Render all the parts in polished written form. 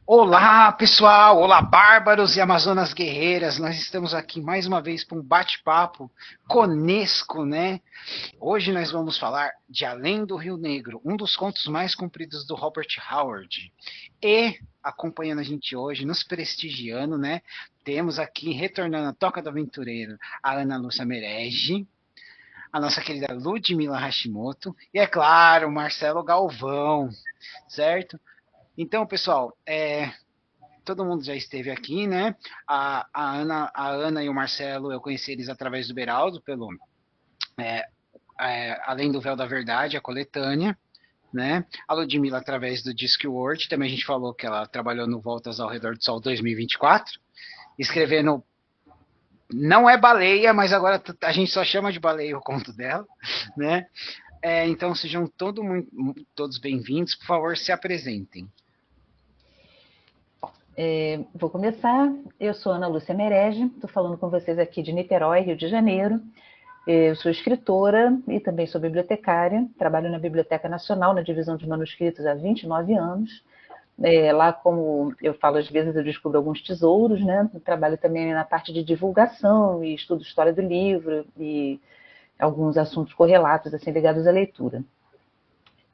Olá, pessoal! Olá, bárbaros e amazonas guerreiras! Nós estamos aqui mais uma vez para um bate-papo conesco, né? Hoje nós vamos falar de Além do Rio Negro, um dos contos mais compridos do Robert Howard. E, acompanhando a gente hoje, nos prestigiando, né? Temos aqui, retornando à Toca do Aventureiro, a Ana Lúcia Merege, a nossa querida Ludmila Hashimoto e, é claro, o Marcelo Galvão, certo? Então, pessoal, todo mundo já esteve aqui, né? A Ana e o Marcelo, eu conheci eles através do Beraldo, pelo Além do Véu da Verdade, a coletânea, né? A Ludmilla através do Discworld, também a gente falou que ela trabalhou no Voltas ao Redor do Sol 2024, escrevendo. Não é baleia, mas agora a gente só chama de baleia o conto dela, né? Então sejam todos bem-vindos, por favor, se apresentem. Vou começar. Eu sou Ana Lúcia Merege, estou falando com vocês aqui de Niterói, Rio de Janeiro. Eu sou escritora e também sou bibliotecária. Trabalho na Biblioteca Nacional, na divisão de manuscritos, há 29 anos. Lá, como eu falo, às vezes eu descubro alguns tesouros, né? Eu trabalho também na parte de divulgação e estudo história do livro e alguns assuntos correlatos, assim, ligados à leitura.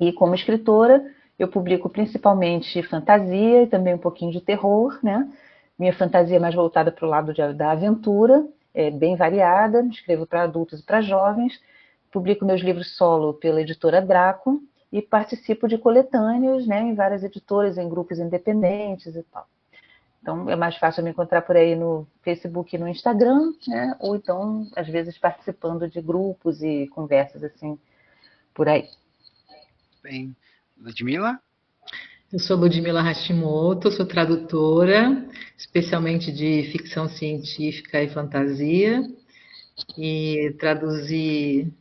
E como escritora, eu publico principalmente fantasia e também um pouquinho de terror, né? Minha fantasia é mais voltada para o lado da aventura, é bem variada, escrevo para adultos e para jovens, publico meus livros solo pela editora Draco e participo de coletâneas, né, em várias editoras, em grupos independentes e tal. Então é mais fácil me encontrar por aí no Facebook e no Instagram, né? Ou então, às vezes, participando de grupos e conversas assim por aí. Bem, Ludmilla? Eu sou Ludmila Hashimoto, sou tradutora, especialmente de ficção científica e fantasia, e traduzi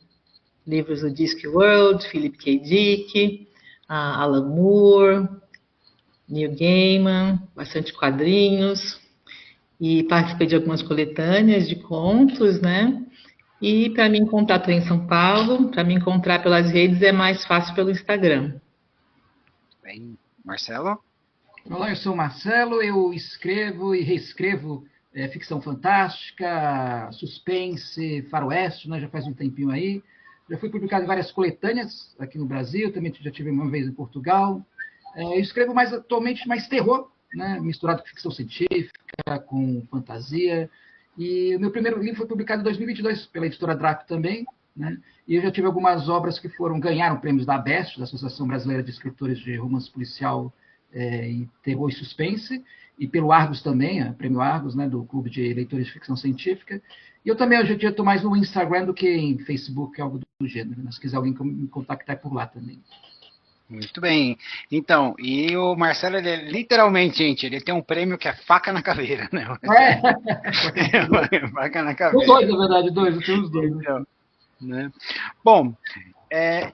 livros do Discworld, Philip K. Dick, Alan Moore, Neil Gaiman, bastante quadrinhos, e participei de algumas coletâneas de contos, né? E para me encontrar, estou em São Paulo, para me encontrar pelas redes é mais fácil pelo Instagram. Bem, Marcelo? Olá, eu sou o Marcelo, eu escrevo e reescrevo ficção fantástica, suspense, faroeste, né, já faz um tempinho aí. Já fui publicado em várias coletâneas aqui no Brasil, também já tive uma vez em Portugal. Eu escrevo atualmente mais terror, né, misturado com ficção científica, com fantasia. E o meu primeiro livro foi publicado em 2022 pela editora Draco também, né? E eu já tive algumas obras que ganharam prêmios da ABEST, da Associação Brasileira de Escritores de Romance Policial e Terror e Suspense, e pelo Argos também, prêmio Argos, né, do Clube de Leitores de Ficção Científica. E eu também, hoje em dia, estou mais no Instagram do que em Facebook, algo do gênero, né? Se quiser alguém me contactar por lá também. Muito bem. Então, e o Marcelo, ele literalmente, gente, ele tem um prêmio que é faca na caveira, né? Faca na caveira. Os dois, na verdade, eu tenho os dois. Então, né? Bom,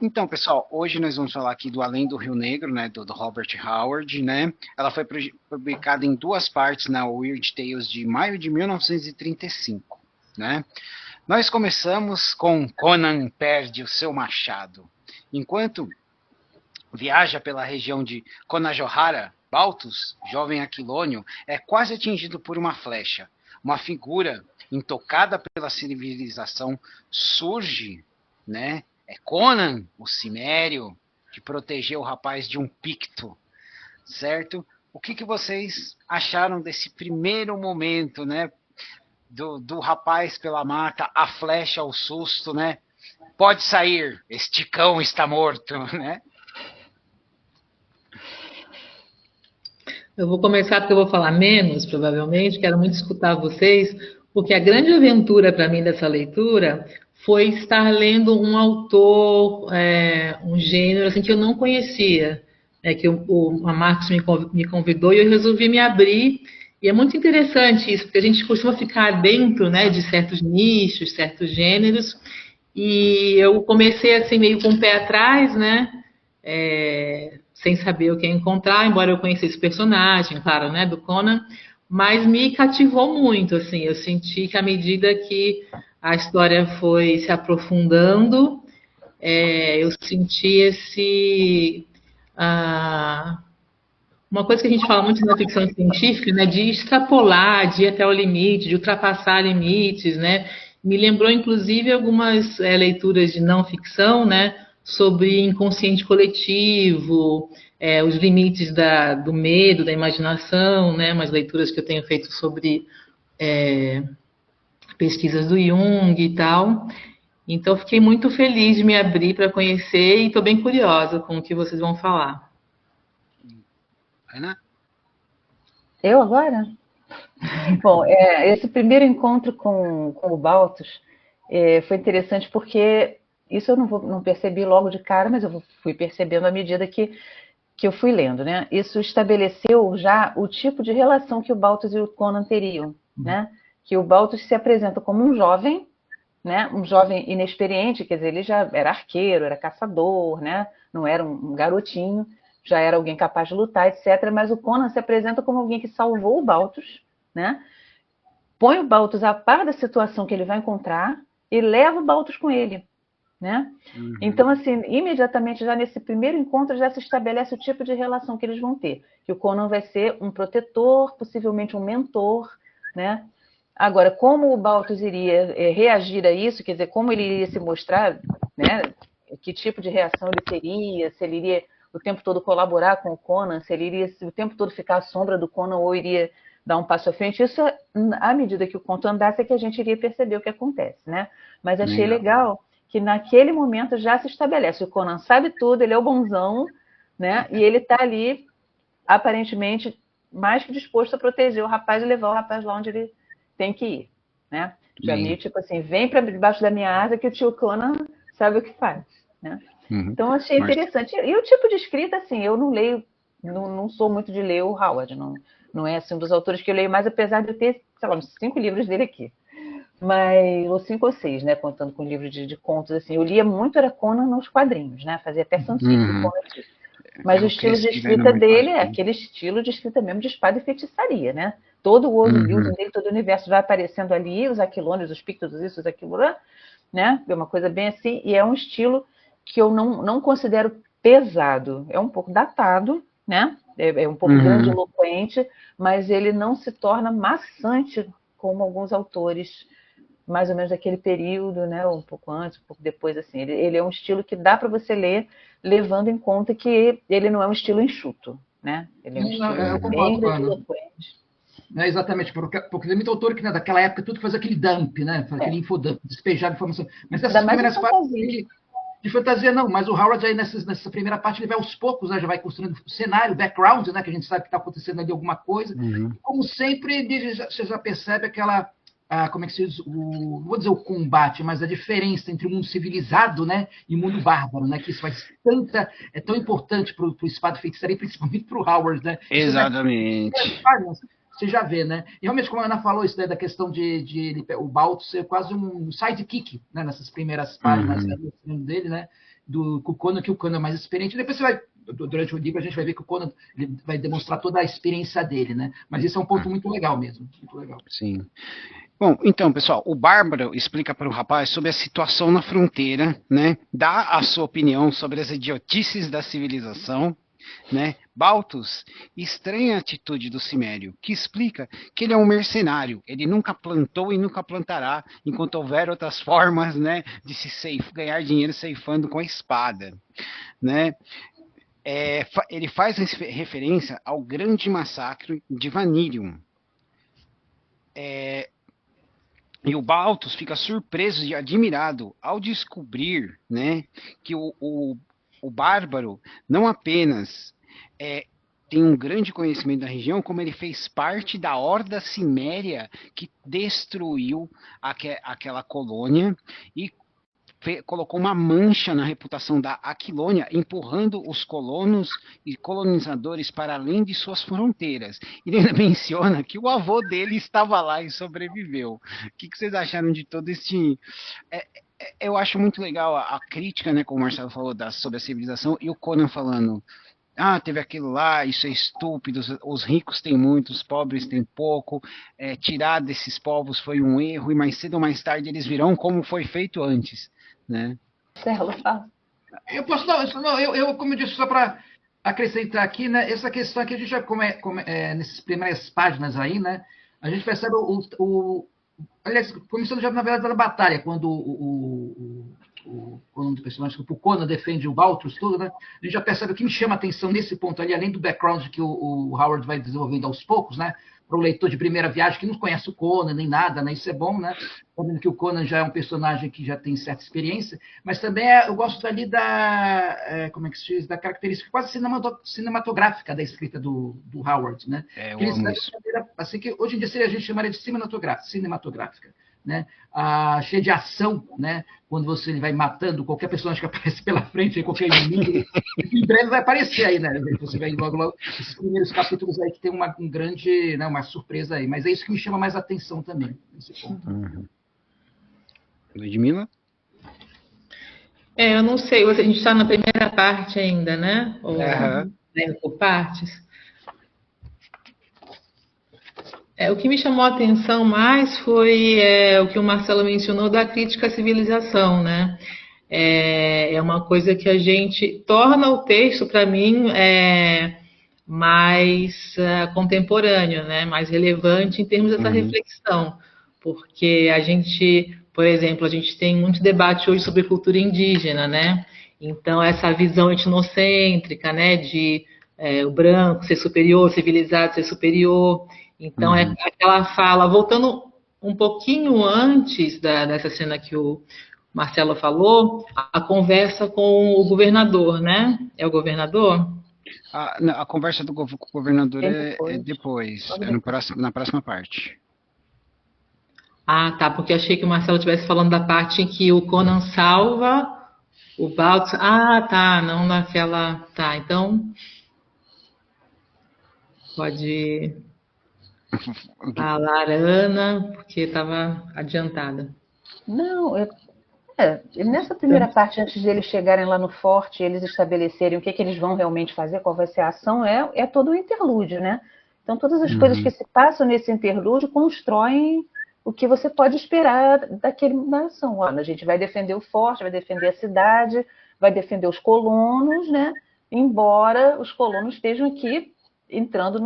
então, pessoal, hoje nós vamos falar aqui do Além do Rio Negro, né, do Robert Howard, né? Ela foi publicada em 2 partes na Weird Tales de maio de 1935, né? Nós começamos com Conan perde o seu machado. Enquanto viaja pela região de Conajohara, Baltus, jovem aquilônio, é quase atingido por uma flecha. Uma figura intocada pela civilização surge, né? É Conan, o cimério, que protegeu o rapaz de um picto, certo? O que vocês acharam desse primeiro momento, né? Do rapaz pela mata, a flecha, o susto, né? Pode sair, este cão está morto, né? Eu vou começar porque eu vou falar menos, provavelmente, quero muito escutar vocês, porque a grande aventura para mim dessa leitura foi estar lendo um autor, um gênero assim, que eu não conhecia, que a Marcos me convidou e eu resolvi me abrir. E é muito interessante isso, porque a gente costuma ficar dentro, né, de certos nichos, certos gêneros, e eu comecei assim meio com o pé atrás, né, sem saber o que encontrar, embora eu conhecesse o personagem, claro, né, do Conan, mas me cativou muito, assim, eu senti que à medida que a história foi se aprofundando, eu senti Uma coisa que a gente fala muito na ficção científica, né, de extrapolar, de ir até o limite, de ultrapassar limites, né? Me lembrou, inclusive, algumas leituras de não ficção, né, sobre inconsciente coletivo, os limites do medo, da imaginação, né? Umas leituras que eu tenho feito sobre pesquisas do Jung e tal. Então, fiquei muito feliz de me abrir para conhecer e estou bem curiosa com o que vocês vão falar. Ana? Eu agora? Bom, esse primeiro encontro com o Baltos foi interessante porque isso eu não percebi logo de cara, mas eu fui percebendo à medida que eu fui lendo, né? Isso estabeleceu já o tipo de relação que o Baltos e o Conan teriam, né? Que o Baltos se apresenta como um jovem, né? Um jovem inexperiente, quer dizer, ele já era arqueiro, era caçador, né? Não era um garotinho, já era alguém capaz de lutar, etc. Mas o Conan se apresenta como alguém que salvou o Baltos, né? Põe o Baltos a par da situação que ele vai encontrar e leva o Baltos com ele, né? Então, assim, imediatamente já nesse primeiro encontro já se estabelece o tipo de relação que eles vão ter. Que o Conan vai ser um protetor, possivelmente um mentor, né? Agora, como o Baltos iria reagir a isso, quer dizer, como ele iria se mostrar, né? Que tipo de reação ele teria, se ele iria o tempo todo colaborar com o Conan, se ele iria o tempo todo ficar à sombra do Conan ou iria dar um passo à frente, isso, à medida que o conto andasse, é que a gente iria perceber o que acontece, né? Mas achei legal que naquele momento já se estabelece. O Conan sabe tudo, ele é o bonzão, né? E ele está ali, aparentemente, mais que disposto a proteger o rapaz e levar o rapaz lá onde ele tem que ir, né? Já meio tipo assim, vem para debaixo da minha asa que o tio Conan sabe o que faz, né? Então, achei interessante. E o tipo de escrita, assim, eu não leio, não sou muito de ler o Howard, não é assim um dos autores que eu leio mais, apesar de eu ter, sei lá, uns 5 livros dele aqui. Mas, ou 5 ou 6, né? Contando com livros de contos, assim. Eu lia muito, era Conan nos quadrinhos, né? Fazia até fanfic do Conan aqui. Mas o estilo de escrita dele é aquele estilo de escrita mesmo de espada e feitiçaria, né? Todo o world building dele, todo o universo vai aparecendo ali, os Aquilônios, os Pictos, isso, aquilo, né? É uma coisa bem assim, e é um estilo que eu não considero pesado. É um pouco datado, né? É um pouco grandiloquente, mas ele não se torna maçante como alguns autores mais ou menos daquele período, né? Um pouco antes, um pouco depois, assim. Ele é um estilo que dá para você ler, levando em conta que ele não é um estilo enxuto, né? Ele é um estilo bem grandiloquente. Não é exatamente, porque tem muito autor que, né, daquela época, tudo faz aquele dump, né? Faz aquele infodump, despejar informação. Mas essas primeiras partes de fantasia, não. Mas o Howard, aí, nessa primeira parte, ele vai aos poucos, né? Já vai construindo o cenário, o background, né? Que a gente sabe que está acontecendo ali alguma coisa. Como sempre, você já percebe aquela... como é que se diz? Não vou dizer o combate, mas a diferença entre o mundo civilizado, né, e o mundo bárbaro, né? Que isso é tão importante para o espada feitiçaria, principalmente para o Howard, né? Exatamente. Você já vê, né? E realmente, como a Ana falou, isso daí da questão de o Balto ser quase um sidekick, né? Nessas primeiras páginas dele, né? Do Conan, que o Conan é mais experiente. Depois você vai, durante o livro, a gente vai ver que o Conan ele vai demonstrar toda a experiência dele, né? Mas isso é um ponto muito legal mesmo. Muito legal. Sim. Bom, então, pessoal, o Bárbaro explica para o rapaz sobre a situação na fronteira, né? Dá a sua opinião sobre as idiotices da civilização, né? Baltus estranha a atitude do Cimério, que explica que ele é um mercenário, ele nunca plantou e nunca plantará, enquanto houver outras formas, né, de se ganhar dinheiro ceifando com a espada, né? Ele faz referência ao grande massacre de Vanirium. E o Baltus fica surpreso e admirado ao descobrir, né, que o Bárbaro não apenas tem um grande conhecimento da região, como ele fez parte da horda ciméria que destruiu aquela colônia e colocou uma mancha na reputação da Aquilônia, empurrando os colonos e colonizadores para além de suas fronteiras. Ele ainda menciona que o avô dele estava lá e sobreviveu. O que vocês acharam de todo este... eu acho muito legal a crítica, né, como o Marcelo falou, sobre a civilização, e o Conan falando... teve aquilo lá, isso é estúpido, os ricos têm muito, os pobres têm pouco, tirar desses povos foi um erro, e mais cedo ou mais tarde eles virão como foi feito antes, né? Marcelo, fala. Eu posso, como eu disse, só para acrescentar aqui, né, essa questão aqui, a gente já nessas primeiras páginas aí, né, a gente percebe aliás, começando já na verdade da batalha, quando o personagem, o Conan defende o Balthus, tudo, né? A gente já percebe o que me chama a atenção nesse ponto ali, além do background que o Howard vai desenvolvendo aos poucos, né? Para o leitor de primeira viagem que não conhece o Conan nem nada, né? Isso é bom, né? Sabendo que o Conan já é um personagem que já tem certa experiência, mas também eu gosto ali como é que se diz, da característica quase cinematográfica da escrita do Howard, né? Eu Ele amo escreve isso. de maneira, assim que hoje em dia a gente chamaria de cinematográfica, né? Cheia de ação, né? Quando ele vai matando qualquer personagem que aparece pela frente, qualquer inimigo, em breve vai aparecer aí, né? Você vai logo esses primeiros capítulos aí que tem um grande, né, uma surpresa aí. Mas é isso que me chama mais atenção também, nesse ponto. Ludmila? Eu não sei, a gente está na primeira parte ainda, né? Ou por partes. O que me chamou a atenção mais foi o que o Marcelo mencionou da crítica à civilização, né? É uma coisa que a gente torna o texto, para mim, mais contemporâneo, né? Mais relevante em termos dessa reflexão. Porque a gente, por exemplo, a gente tem muito debate hoje sobre cultura indígena, né? Então, essa visão etnocêntrica, né? De o branco ser superior, civilizado ser superior. Então, é aquela fala, voltando um pouquinho antes dessa cena que o Marcelo falou, a conversa com o governador, né? É o governador? A conversa com o governador É depois, depois. na próxima parte. Ah, tá, porque achei que o Marcelo estivesse falando da parte em que o Conan salva o Balthus. Ah, tá, não naquela... Tá, então... Pode falar, Ana, porque estava adiantada. Não, nessa primeira parte, antes de eles chegarem lá no forte, eles estabelecerem o que eles vão realmente fazer, qual vai ser a ação, é todo um interlúdio, né? Então, todas as coisas que se passam nesse interlúdio constroem o que você pode esperar da ação. Olha, a gente vai defender o forte, vai defender a cidade, vai defender os colonos, né? Embora os colonos estejam aqui entrando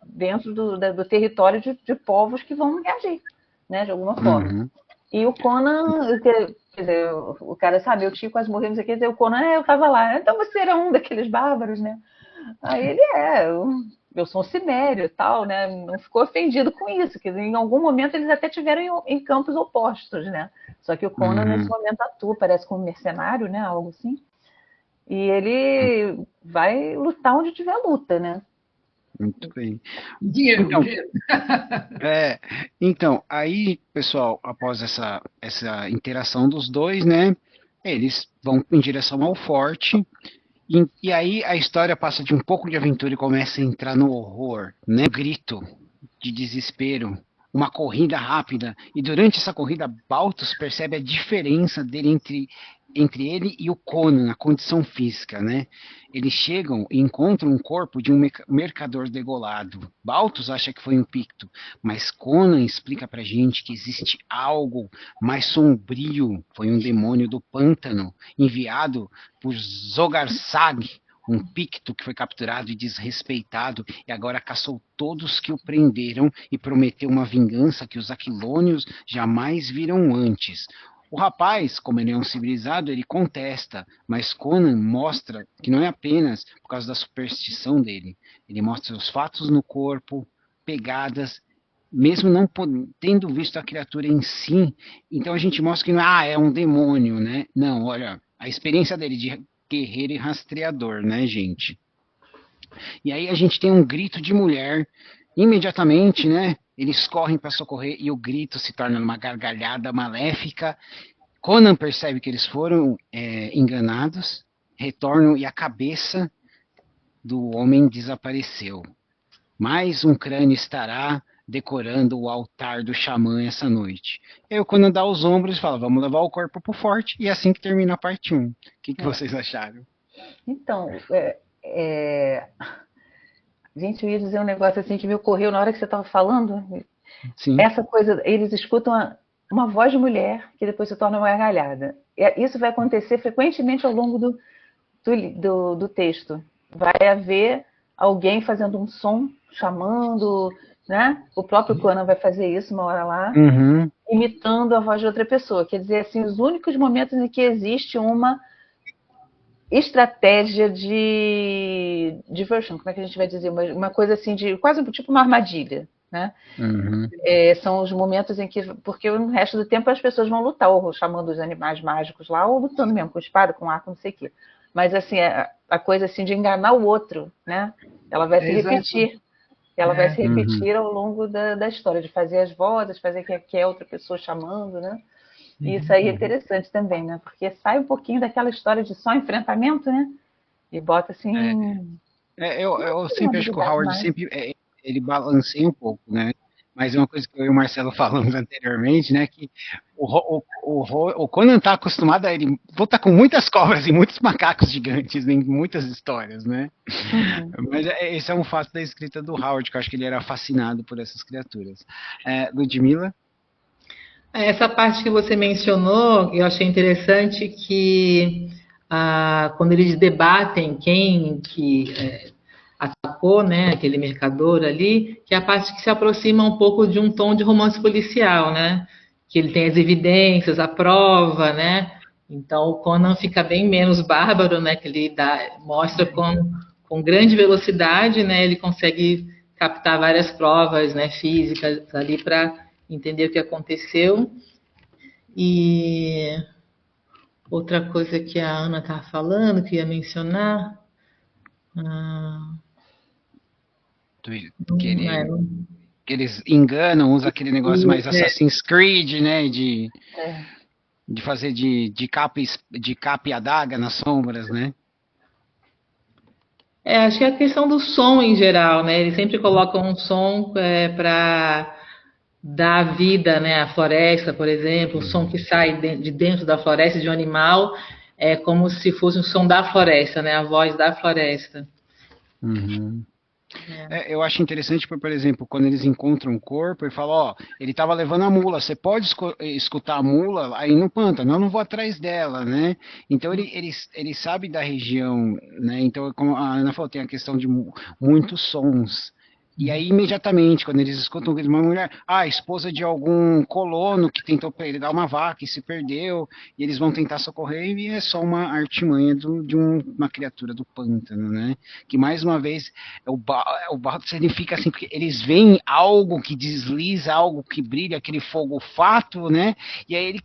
dentro do território de povos que vão reagir, né? De alguma forma. E o Conan, quer dizer, o cara sabe, eu tinha quase morrido, não sei o que, dizer, o Conan, eu estava lá, então você era um daqueles bárbaros, né? Aí ele eu sou um cimério e tal, né? Não ficou ofendido com isso, que em algum momento eles até tiveram em campos opostos, né? Só que o Conan nesse momento atua, parece como mercenário, né? Algo assim. E ele vai lutar onde tiver luta, né? Muito bem. Dinheiro. Então, aí, pessoal, após essa interação dos dois, né? Eles vão em direção ao forte. E aí a história passa de um pouco de aventura e começa a entrar no horror, né? Um grito de desespero, uma corrida rápida. E durante essa corrida, Balthus percebe a diferença dele entre ele e o Conan, a condição física, né? Eles chegam e encontram um corpo de um mercador degolado. Balthus acha que foi um picto, mas Conan explica pra gente que existe algo mais sombrio. Foi um demônio do pântano, enviado por Zogarsag, um picto que foi capturado e desrespeitado, e agora caçou todos que o prenderam e prometeu uma vingança que os aquilônios jamais viram antes. O rapaz, como ele é um civilizado, ele contesta, mas Conan mostra que não é apenas por causa da superstição dele. Ele mostra os fatos no corpo, pegadas, mesmo não tendo visto a criatura em si. Então a gente mostra que não é um demônio, né? Não, olha, a experiência dele de guerreiro e rastreador, né, gente? E aí a gente tem um grito de mulher, imediatamente, né? Eles correm para socorrer e o grito se torna uma gargalhada maléfica. Conan percebe que eles foram enganados, retornam e a cabeça do homem desapareceu. Mais um crânio estará decorando o altar do xamã essa noite. E aí o Conan dá os ombros e fala, vamos levar o corpo pro forte, e é assim que termina a parte 1. O que vocês acharam? Então, gente, eu ia dizer um negócio assim que me ocorreu na hora que você estava falando. Sim. Essa coisa, eles escutam uma voz de mulher que depois se torna uma gargalhada. Isso vai acontecer frequentemente ao longo do texto. vai haver alguém fazendo um som, chamando, né? O próprio Conan vai fazer isso uma hora lá, imitando a voz de outra pessoa. Quer dizer, assim, os únicos momentos em que existe uma estratégia de diversion, como é que a gente vai dizer? Uma coisa assim, de quase tipo uma armadilha, né? São os momentos em que, porque o resto do tempo as pessoas vão lutar, ou chamando os animais mágicos lá, ou lutando mesmo com espada, com arco, não sei o quê. Mas assim, a coisa assim de enganar o outro, né? Ela vai se repetir. Ela vai se repetir ao longo da história, de fazer as vozes, fazer que é outra pessoa chamando, né? E isso aí é interessante também, né? Porque sai um pouquinho daquela história de só enfrentamento, né? E bota assim. Eu sempre acho que o Howard sempre ele balanceia um pouco, né? Mas uma coisa que eu e o Marcelo falamos anteriormente, né? Que o Conan tá acostumado a ele luta com muitas cobras e muitos macacos gigantes em muitas histórias, né? Mas esse é um fato da escrita do Howard, que eu acho que ele era fascinado por essas criaturas. Ludmila? Essa parte que você mencionou, eu achei interessante que quando eles debatem quem que atacou, né, aquele mercador ali, que é a parte que se aproxima um pouco de um tom de romance policial, né? Que ele tem as evidências, a prova, né? Então o Conan fica bem menos bárbaro, né? Que ele mostra com grande velocidade, né? Ele consegue captar várias provas, né, físicas ali para entender o que aconteceu. E outra coisa que a Ana estava falando, que ia mencionar. Que eles enganam, usa aquele negócio mais Assassin's Creed, né? De fazer de capa e adaga nas sombras, né? Acho que é a questão do som em geral, né? Eles sempre colocam um som para dar vida, né, à floresta, por exemplo, o som que sai de dentro da floresta de um animal é como se fosse um som da floresta, né, a voz da floresta. Eu acho interessante, por exemplo, quando eles encontram o corpo e falam, ó, ele estava levando a mula, você pode escutar a mula aí no pântano, eu não vou atrás dela, né? Então ele sabe da região, né? Então, como a Ana falou, tem a questão de muitos sons. E aí, imediatamente, quando eles escutam uma mulher, esposa de algum colono que tentou pegar uma vaca e se perdeu, e eles vão tentar socorrer, e é só uma artimanha de uma criatura do pântano, né? Que, mais uma vez, o barro significa assim, porque eles veem algo que desliza, algo que brilha, aquele fogo fato, né? E aí ele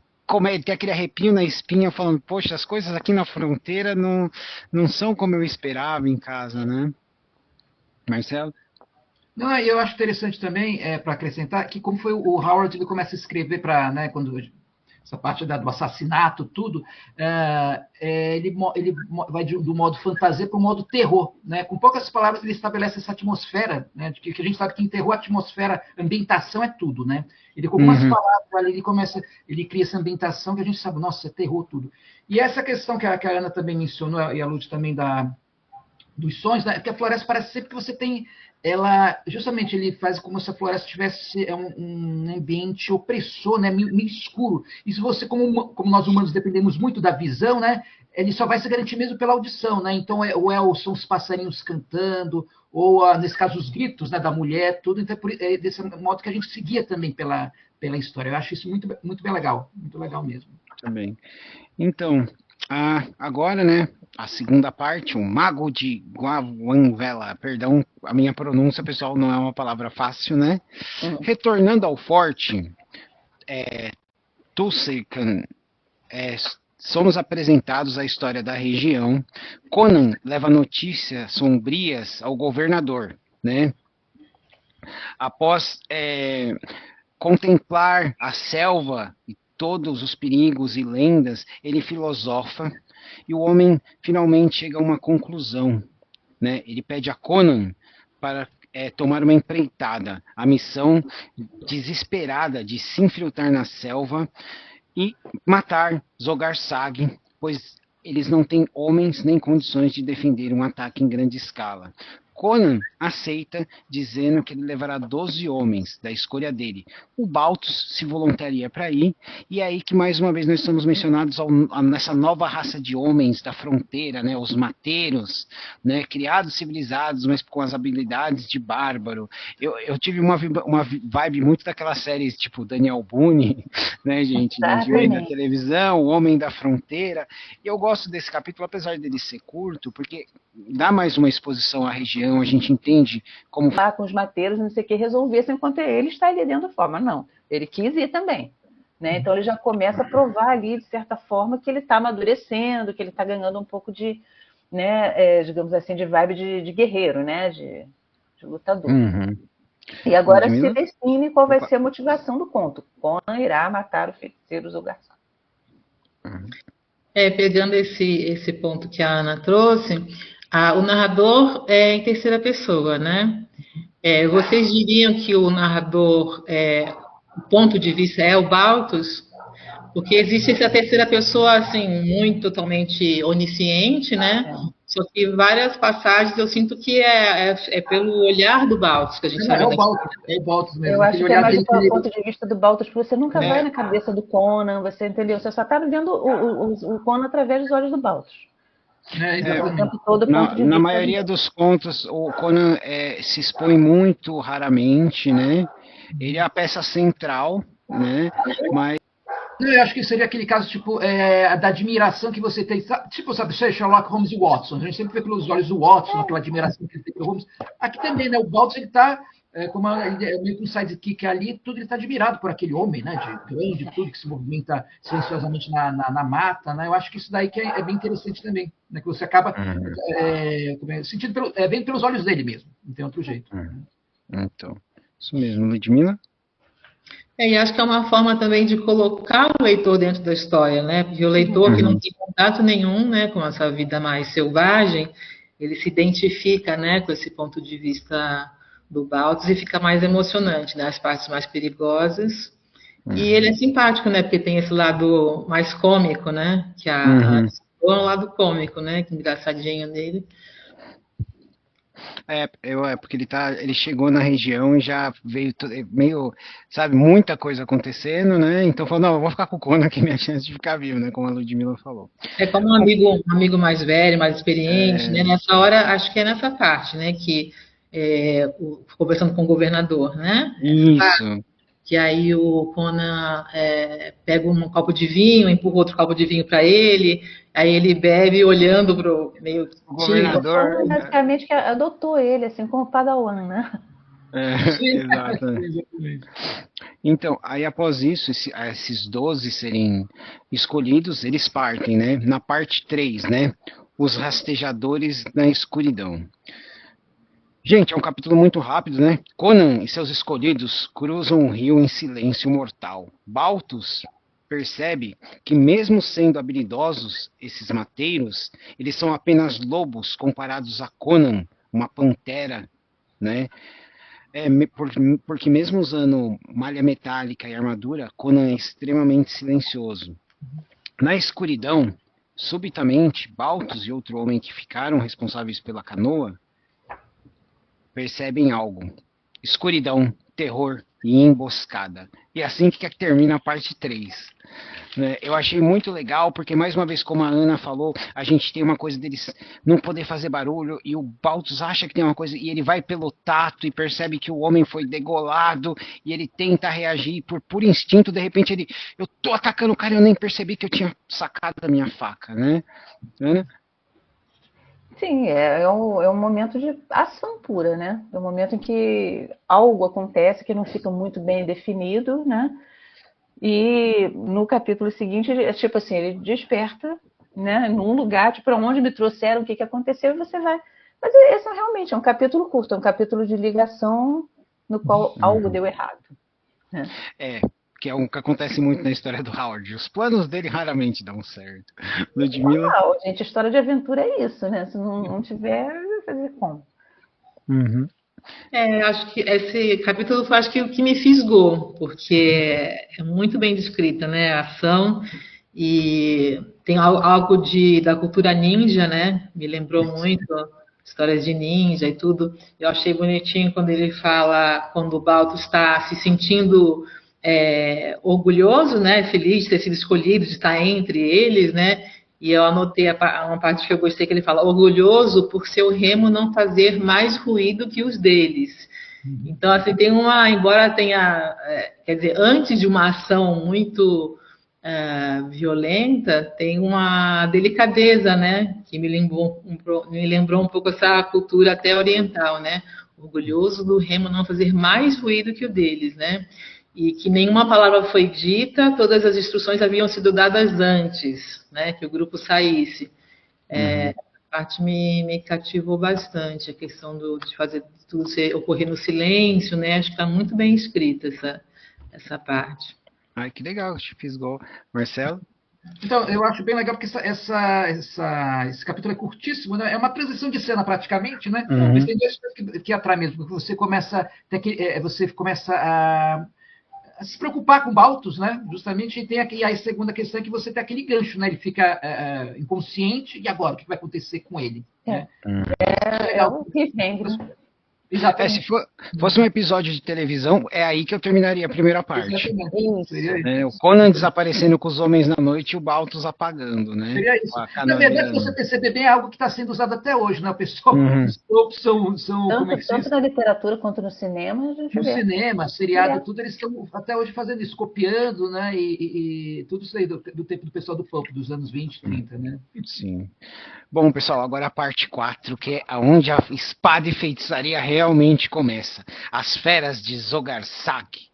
tem aquele arrepio na espinha, falando, poxa, as coisas aqui na fronteira não são como eu esperava em casa, né? Marcelo? Não, eu acho interessante também, para acrescentar, que como foi o Howard, ele começa a escrever para, né, quando essa parte do assassinato, tudo, ele vai do modo fantasia para o modo terror, né? Com poucas palavras ele estabelece essa atmosfera, né? De que a gente sabe que em terror a atmosfera, a ambientação é tudo, né? Ele com algumas palavras ali, ele cria essa ambientação que a gente sabe, nossa, é terror tudo. E essa questão que a Ana também mencionou, e a Lud também dos sons, né? Porque a floresta parece sempre que você tem justamente ele faz como se a floresta tivesse um ambiente opressor, né, meio escuro. E se você, como nós humanos dependemos muito da visão, né, ele só vai se garantir mesmo pela audição, né? Então ou são os passarinhos cantando, ou nesse caso os gritos, né, da mulher, tudo. Então desse modo que a gente seguia também pela história. Eu acho isso muito bem legal, muito legal mesmo. Também. Então, agora, né, a segunda parte, o Mago de Guavanvela, perdão, a minha pronúncia, pessoal, não é uma palavra fácil, né? Retornando ao forte, Tulsican, somos apresentados à história da região. Conan leva notícias sombrias ao governador, né? Após contemplar a selva e todos os perigos e lendas, ele filosofa e o homem finalmente chega a uma conclusão, né? Ele pede a Conan para tomar uma empreitada, a missão desesperada de se infiltrar na selva e matar Zogar Sag, pois eles não têm homens nem condições de defender um ataque em grande escala. Conan aceita, dizendo que ele levará 12 homens da escolha dele. O Baltus se voluntaria para ir, e é aí que mais uma vez nós estamos mencionados nessa nova raça de homens da fronteira, né, os mateiros, né, criados civilizados, mas com as habilidades de bárbaro. Eu tive uma vibe muito daquela série tipo Daniel Boone, né, gente, de ver na televisão, o Homem da Fronteira. E eu gosto desse capítulo, apesar dele ser curto, porque dá mais uma exposição à região, a gente entende como... Lá com os mateiros, não sei o que, resolvessem enquanto ele está ali dentro da forma. Não, ele quis ir também. Né? Então ele já começa a provar ali, de certa forma, que ele está amadurecendo, que ele está ganhando um pouco de, né, digamos assim, de vibe de guerreiro, né? De lutador. Uhum. E agora se define qual vai ser a motivação do conto. Conan irá matar o feiticeiro Zulgarçon. Pegando esse ponto que a Ana trouxe, o narrador é em terceira pessoa, né? Vocês diriam que o narrador, o ponto de vista é o Baltus? Porque existe essa terceira pessoa, assim, muito totalmente onisciente, né? Só que várias passagens eu sinto que é pelo olhar do Baltus que a gente sabe. É o Baltus mesmo. Eu acho que é mais do ponto de vista do Baltus, porque você nunca vai na cabeça do Conan, você entendeu? Você só está vendo o Conan através dos olhos do Baltus. O tempo todo, na maioria dos contos, o Conan se expõe muito raramente, né? Ele é a peça central, né? Mas eu acho que seria aquele caso, tipo, da admiração que você tem. Tipo, sabe, Sherlock Holmes e Watson. A gente sempre vê pelos olhos do Watson, aquela admiração que ele tem pelo Holmes. Aqui também, né? O Baltus, ele tá, ele é meio que um sidekick ali, tudo ele tá admirado por aquele homem, né? De grande, tudo que se movimenta silenciosamente na mata, né? Eu acho que isso daí que é bem interessante também, né? Que você acaba sentindo bem pelos olhos dele mesmo. Não tem outro jeito. Então, isso mesmo. Ludmila? E acho que é uma forma também de colocar o leitor dentro da história, né? Porque o leitor que não tem contato nenhum, né, com essa vida mais selvagem, ele se identifica, né, com esse ponto de vista do Baltus e fica mais emocionante, né? As partes mais perigosas. E ele é simpático, né? Porque tem esse lado mais cômico, né? Que é um lado cômico, né? Que engraçadinho dele. Porque ele chegou na região e já veio meio, sabe, muita coisa acontecendo, né? Então falou, não, eu vou ficar com o Conan que é minha chance de ficar vivo, né? Como a Ludmilla falou. É como um amigo mais velho, mais experiente, né? Nessa hora, acho que é nessa parte, né? Que conversando com o governador, né? Isso. Que aí o Conan pega um copo de vinho, empurra outro copo de vinho para ele, aí ele bebe olhando para o meio governador. Conan basicamente que adotou ele, assim, como padawan, né? Exato. Então, aí após isso, esses 12 serem escolhidos, eles partem, né? Na parte 3, né? Os rastejadores na escuridão. Gente, é um capítulo muito rápido, né? Conan e seus escolhidos cruzam um rio em silêncio mortal. Baltus percebe que, mesmo sendo habilidosos, esses mateiros, eles são apenas lobos comparados a Conan, uma pantera, né? Porque mesmo usando malha metálica e armadura, Conan é extremamente silencioso. Na escuridão, subitamente, Baltus e outro homem que ficaram responsáveis pela canoa percebem algo. Escuridão, terror e emboscada. E é assim que termina a parte 3. Eu achei muito legal, porque mais uma vez, como a Ana falou, a gente tem uma coisa deles não poder fazer barulho, e o Baltus acha que tem uma coisa, e ele vai pelo tato e percebe que o homem foi degolado, e ele tenta reagir por instinto, de repente eu tô atacando o cara e eu nem percebi que eu tinha sacado a minha faca, né? Ana? Sim, é um momento de ação pura, né? É um momento em que algo acontece que não fica muito bem definido, né? E no capítulo seguinte, tipo assim, ele desperta, né? Num lugar, tipo, para onde me trouxeram, o que aconteceu, e você vai. Mas esse realmente é um capítulo curto, é um capítulo de ligação no qual algo deu errado. Né? Que é o que acontece muito na história do Howard. Os planos dele raramente dão certo. Ludmilla? Não, gente, história de aventura é isso, né? Se não tiver, vai fazer como? Acho que esse capítulo foi, acho que o que me fisgou, porque é muito bem descrita, né? A ação e tem algo da cultura ninja, né? Me lembrou muito histórias de ninja e tudo. Eu achei bonitinho quando ele fala, quando o Balto está se sentindo orgulhoso, né, feliz de ter sido escolhido, de estar entre eles, né, e eu anotei uma parte que eu gostei, que ele fala, orgulhoso por seu remo não fazer mais ruído que os deles. Então, assim, tem embora tenha, quer dizer, antes de uma ação muito violenta, tem uma delicadeza, né, que me lembrou um pouco essa cultura até oriental, né, orgulhoso do remo não fazer mais ruído que o deles, né, e que nenhuma palavra foi dita, todas as instruções haviam sido dadas antes, né, que o grupo saísse. A parte me cativou bastante, a questão de fazer tudo ocorrer no silêncio, né, acho que está muito bem escrita essa parte. Ai, que legal, te fisgou. Marcelo? Então, eu acho bem legal porque esse capítulo é curtíssimo, né? É uma transição de cena praticamente, né? Mas tem duas coisas que atrai mesmo, porque você começa a se preocupar com Baltus, né? Justamente, e tem aqui a segunda questão é que você tem aquele gancho, né? Ele fica inconsciente, e agora? O que vai acontecer com ele? Né? É o cliffhanger, né? Se fosse um episódio de televisão, é aí que eu terminaria a primeira parte. O Conan desaparecendo com os homens na noite e o Baltus apagando, né? Seria isso. Na verdade, se você perceber bem, é algo que está sendo usado até hoje, né? O pessoal, os tropos são tanto na literatura quanto no cinema, a gente no vê. cinema, seriado, tudo, eles estão até hoje fazendo isso, copiando, né? E tudo isso aí do tempo do pessoal do pulp, dos anos 20, 30, né? Sim. Bom, pessoal, agora a parte 4, que é onde a espada e feitiçaria realmente começa. As feras de Zogarsag.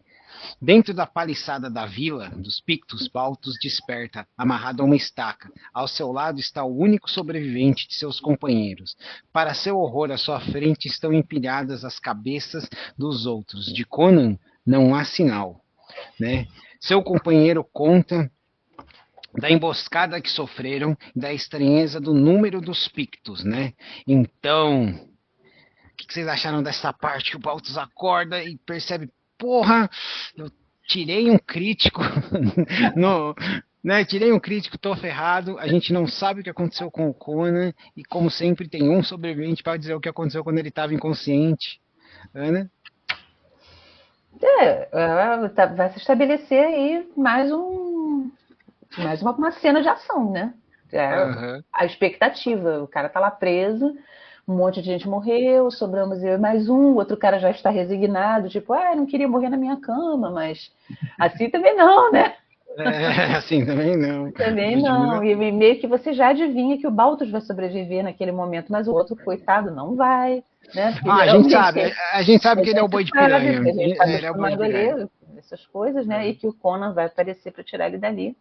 Dentro da paliçada da vila dos Pictos, Baltus desperta, amarrado a uma estaca. Ao seu lado está o único sobrevivente de seus companheiros. Para seu horror, à sua frente estão empilhadas as cabeças dos outros. De Conan não há sinal, né? Seu companheiro conta da emboscada que sofreram e da estranheza do número dos Pictos, né? Então, o que vocês acharam dessa parte que o Baltus acorda e percebe, porra, eu tirei um crítico, tirei um crítico, tô ferrado, a gente não sabe o que aconteceu com o Conan e, como sempre, tem um sobrevivente para dizer o que aconteceu quando ele estava inconsciente. Ana? Vai se estabelecer aí mais uma cena de ação, né? A expectativa. O cara tá lá preso, um monte de gente morreu, sobramos eu e mais um, outro cara já está resignado, tipo, não queria morrer na minha cama, mas assim também não, né? Assim também não. Também não. E meio que você já adivinha que o Baltus vai sobreviver naquele momento, mas o outro, coitado, não vai. Né? A gente sabe que ele é o boi de piranha. A gente está acostumado a ler essas coisas, né? E que o Conan vai aparecer para tirar ele dali,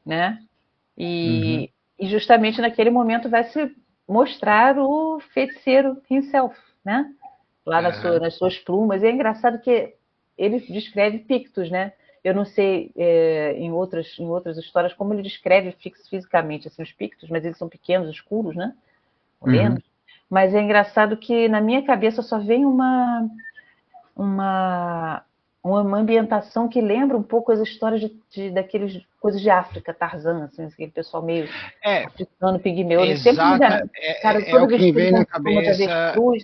né? E justamente naquele momento vai se mostrar o feiticeiro himself, né? Lá nas suas plumas. E é engraçado que ele descreve Pictos, né? Eu não sei em outras histórias como ele descreve fisicamente assim, os Pictos, mas eles são pequenos, escuros, né? Morenos. Mas é engraçado que na minha cabeça só vem uma ambientação que lembra um pouco as histórias daqueles coisas de África, Tarzan, assim, aquele pessoal meio africano, pigmeu. Ele sempre é o que me vem na cabeça.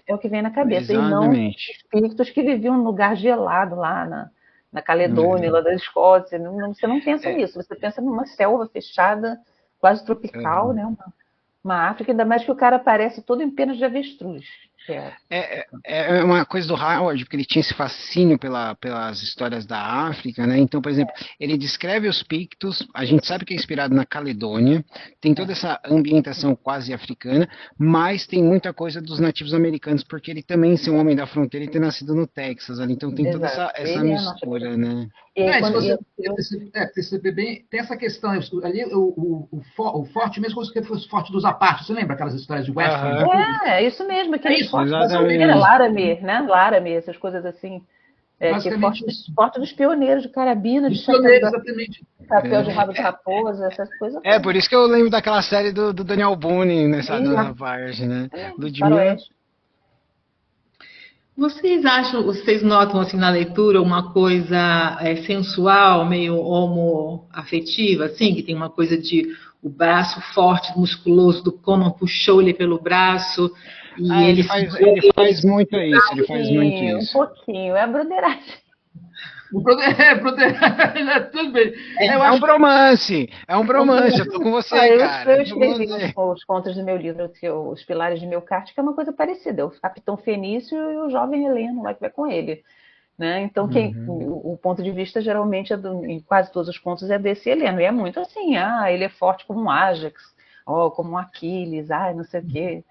É o que vem na cabeça. Exatamente. E não os Pictos que viviam num lugar gelado lá na Caledônia, lá da Escócia. Você não pensa nisso, você pensa numa selva fechada, quase tropical, né? Uma África, ainda mais que o cara aparece todo em penas de avestruz. É uma coisa do Howard, porque ele tinha esse fascínio pelas histórias da África, né? Então, por exemplo, ele descreve os Pictos, a gente sabe que é inspirado na Caledônia, tem toda essa ambientação quase africana, mas tem muita coisa dos nativos americanos, porque ele também, ser um homem da fronteira, e ter nascido no Texas ali, então tem toda essa mistura, né? Se você perceber bem, tem essa questão ali, o forte mesmo, como se fosse o forte dos Apaches, você lembra aquelas histórias de Western? É isso mesmo, aquele forte exatamente. Laramie, né? Laramie, essas coisas assim. Forte dos pioneiros de carabina, de chapéu de rabo de raposa, essas coisas. Por isso que eu lembro daquela série do Daniel Boone nessa parte, né? Ludmilla. Vocês notam assim na leitura uma coisa sensual, meio homoafetiva, assim, que tem uma coisa de o braço forte, musculoso do Conan puxou ele pelo braço E ele ele faz muito isso, ele faz muito Um isso. pouquinho, é a broderagem. Tudo bem. Eu É um acho bromance, eu tô com você, cara. Eu Eu tô com escrevi você. os contos do meu livro, Os Pilares de Melkart, que é uma coisa parecida. O Capitão Fenício e o jovem Heleno lá que vai com ele. Né? Então, Uhum. o ponto de vista geralmente em quase todos os contos é desse Heleno. E é muito assim, ele é forte como um Ajax, como um Aquiles, não sei o quê.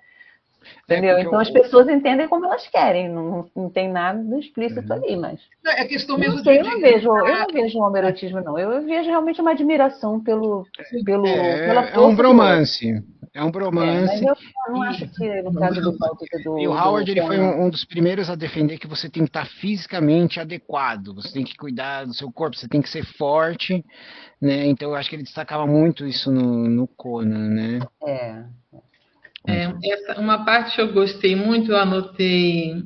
Entendeu? Porque Então as pessoas entendem como elas querem, não tem nada explícito Uhum. ali, mas é questão eu não mesmo sei, eu de não vejo um homoerotismo, não. Eu vejo realmente uma admiração pela É um força do outro. bromance. É um Mas bromance. eu não E, acho que no caso do Baltus e e o do Howard ele foi Conan. um dos primeiros a defender que você tem que estar fisicamente adequado. Você tem que cuidar do seu corpo, você tem que ser forte, né? Então eu acho que ele destacava muito isso no Conan, né? É, Uma parte que eu gostei muito, eu anotei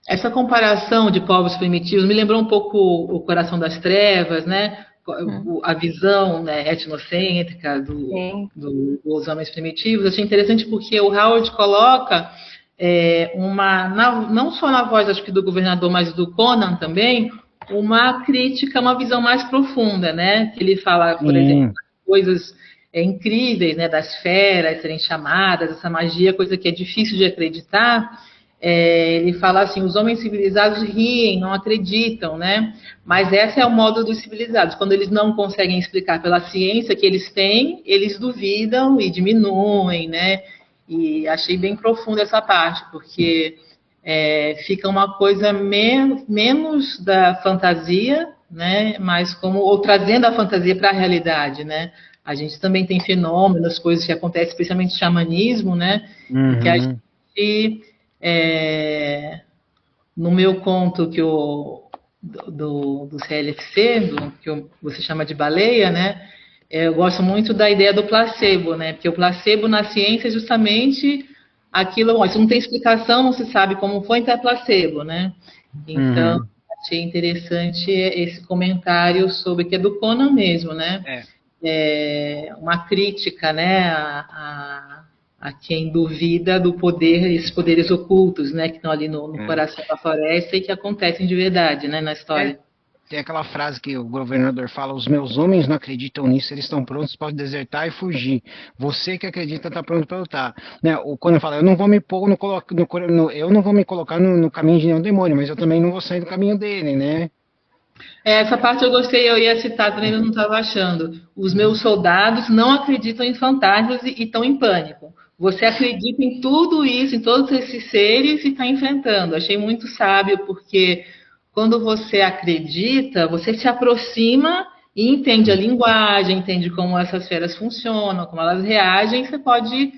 essa comparação de povos primitivos, me lembrou um pouco o Coração das Trevas, né? A visão, né, etnocêntrica sim. dos homens primitivos. Achei interessante porque o Howard coloca não só na voz, acho que do governador, mas do Conan também, uma crítica, uma visão mais profunda, né? Ele fala, por exemplo, Sim. coisas incríveis, né, das feras serem chamadas, essa magia, coisa que é difícil de acreditar. Ele fala assim, os homens civilizados riem, não acreditam, né? Mas esse é o modo dos civilizados. Quando eles não conseguem explicar pela ciência que eles têm, eles duvidam e diminuem, né? E achei bem profunda essa parte, porque fica uma coisa menos da fantasia, né? Mas ou trazendo a fantasia para a realidade, né? A gente também tem fenômenos, coisas que acontecem, especialmente xamanismo, né? E que a Uhum. gente no meu conto do CLFC, que você chama de baleia, né? Eu gosto muito da ideia do placebo, né? Porque o placebo na ciência é justamente aquilo, isso não tem explicação, não se sabe como foi, então é placebo, né? Então, Uhum. achei interessante esse comentário sobre que é do Conan mesmo, né? É. Uma crítica, né, a quem duvida do poder, esses poderes ocultos, né, que estão ali no É. coração da floresta e que acontecem de verdade, né, na É, história. tem aquela frase que o governador fala: os meus homens não acreditam nisso, eles estão prontos para desertar e fugir. Você que acredita está pronto para lutar. Né? O Conan fala: eu não vou me pôr eu não vou me colocar no caminho de nenhum demônio, mas eu também não vou sair do caminho dele, né? Essa parte eu gostei, eu ia citar também, mas não estava achando. Os meus soldados não acreditam em fantasmas e estão em pânico. Você acredita em tudo isso, em todos esses seres e está enfrentando. Achei muito sábio, porque quando você acredita, você se aproxima e entende a linguagem, entende como essas feras funcionam, como elas reagem, você pode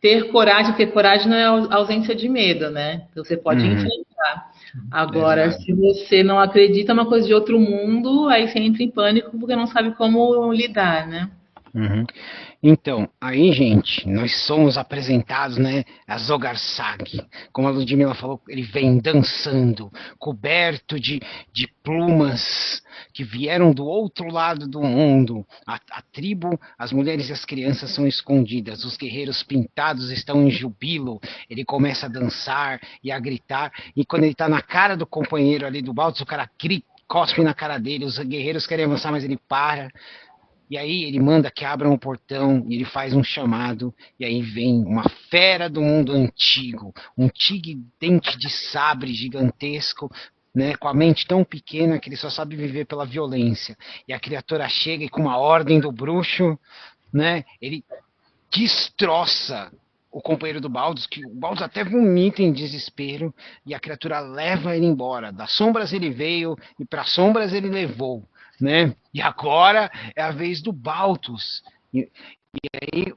ter coragem, porque coragem não é ausência de medo, né? Então você pode Uhum. enfrentar. Agora, Exato. se você não acredita, é uma coisa de outro mundo, aí você entra em pânico porque não sabe como lidar, né? Uhum. Então, aí, gente, nós somos apresentados, né, a Zogarsag. Como a Ludmilla falou, ele vem dançando, coberto de plumas que vieram do outro lado do mundo. A tribo, as mulheres e as crianças são escondidas. Os guerreiros pintados estão em jubilo. Ele começa a dançar e a gritar. E quando ele está na cara do companheiro ali do Baltus, o cara cospe na cara dele. Os guerreiros querem avançar, mas ele para. E aí ele manda que abram o portão e ele faz um chamado, e aí vem uma fera do mundo antigo, um tigre dente de sabre gigantesco, né, com a mente tão pequena que ele só sabe viver pela violência. E a criatura chega e com uma ordem do bruxo, né, ele destroça o companheiro do Baldus, que o Baldus até vomita em desespero, e a criatura leva ele embora. Das sombras ele veio e para as sombras ele levou, né? E agora é a vez do Baltus. E aí,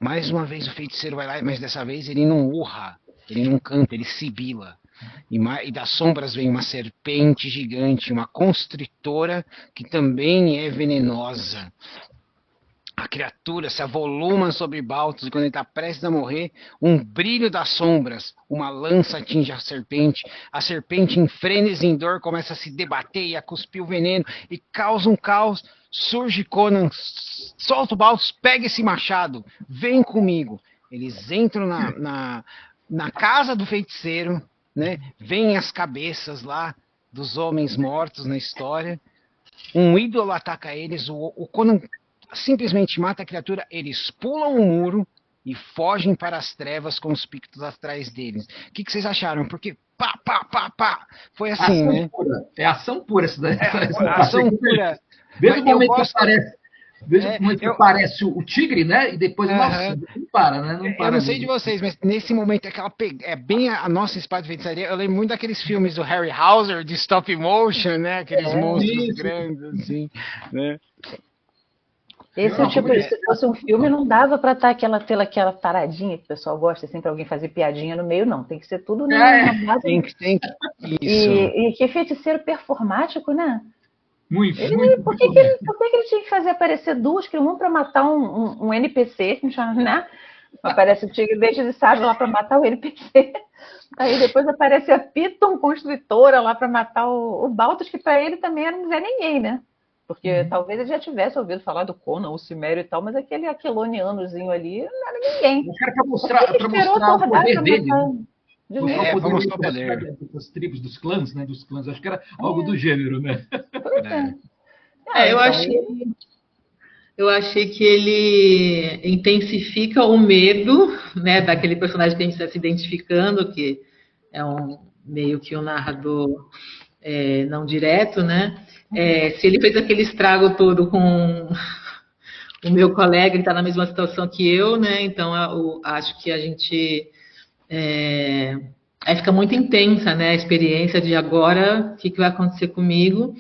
mais uma vez o feiticeiro vai lá, mas dessa vez ele não urra, ele não canta, ele sibila. E das sombras vem uma serpente gigante, uma constritora que também é venenosa. A criatura se avoluma sobre Baltus e quando ele está prestes a morrer, um brilho das sombras, uma lança atinge a serpente em frenesi em dor começa a se debater e a cuspir o veneno e causa um caos. Surge Conan, solta o Baltus, pega esse machado, vem comigo. Eles entram na casa do feiticeiro, né? Vêm as cabeças lá dos homens mortos na história. Um ídolo ataca eles, o Conan simplesmente mata a criatura, eles pulam o muro e fogem para as trevas com os pictos atrás deles. O que vocês acharam? Porque pá, pá, pá, pá, foi assim, ação né? Pura. É ação pura essa daí. Ação pura. Desde o momento que aparece. Desde o momento que aparece o tigre, né? E depois, nossa, não para, né? Não para. Eu não sei de vocês, mas nesse momento é bem a nossa espada de feitiçaria. Eu lembro muito daqueles filmes do Harryhauser, de stop motion, né? Aqueles monstros grandes, assim, né? Esse é o tipo, se fosse um filme, não dava para ter aquela paradinha que o pessoal gosta, sempre alguém fazer piadinha no meio, não. Tem que ser tudo na base. Tem que. Isso. E que feiticeiro performático, né? Muito. Por que ele tinha que fazer aparecer duas, que um para matar um NPC, né? Aparece o tigre dente de sabre lá para matar o NPC. Aí depois aparece a Piton Construtora lá para matar o Balthus, que para ele também era um Zé Ninguém, né? Porque talvez ele já tivesse ouvido falar do Conan, o Cimério e tal, mas aquele aquilonianozinho ali não era ninguém. Eu quero mostrar o poder dele. Mostrar o poder das tribos, dos clãs, né? Dos clãs. Acho que era algo do gênero, né? Eu achei que ele intensifica o medo, né, daquele personagem que a gente está se identificando, que é meio que um narrador não direto, né? Se ele fez aquele estrago todo com o meu colega, que está na mesma situação que eu, né? Então eu acho que a gente aí fica muito intensa, né? A experiência de agora, o que vai acontecer comigo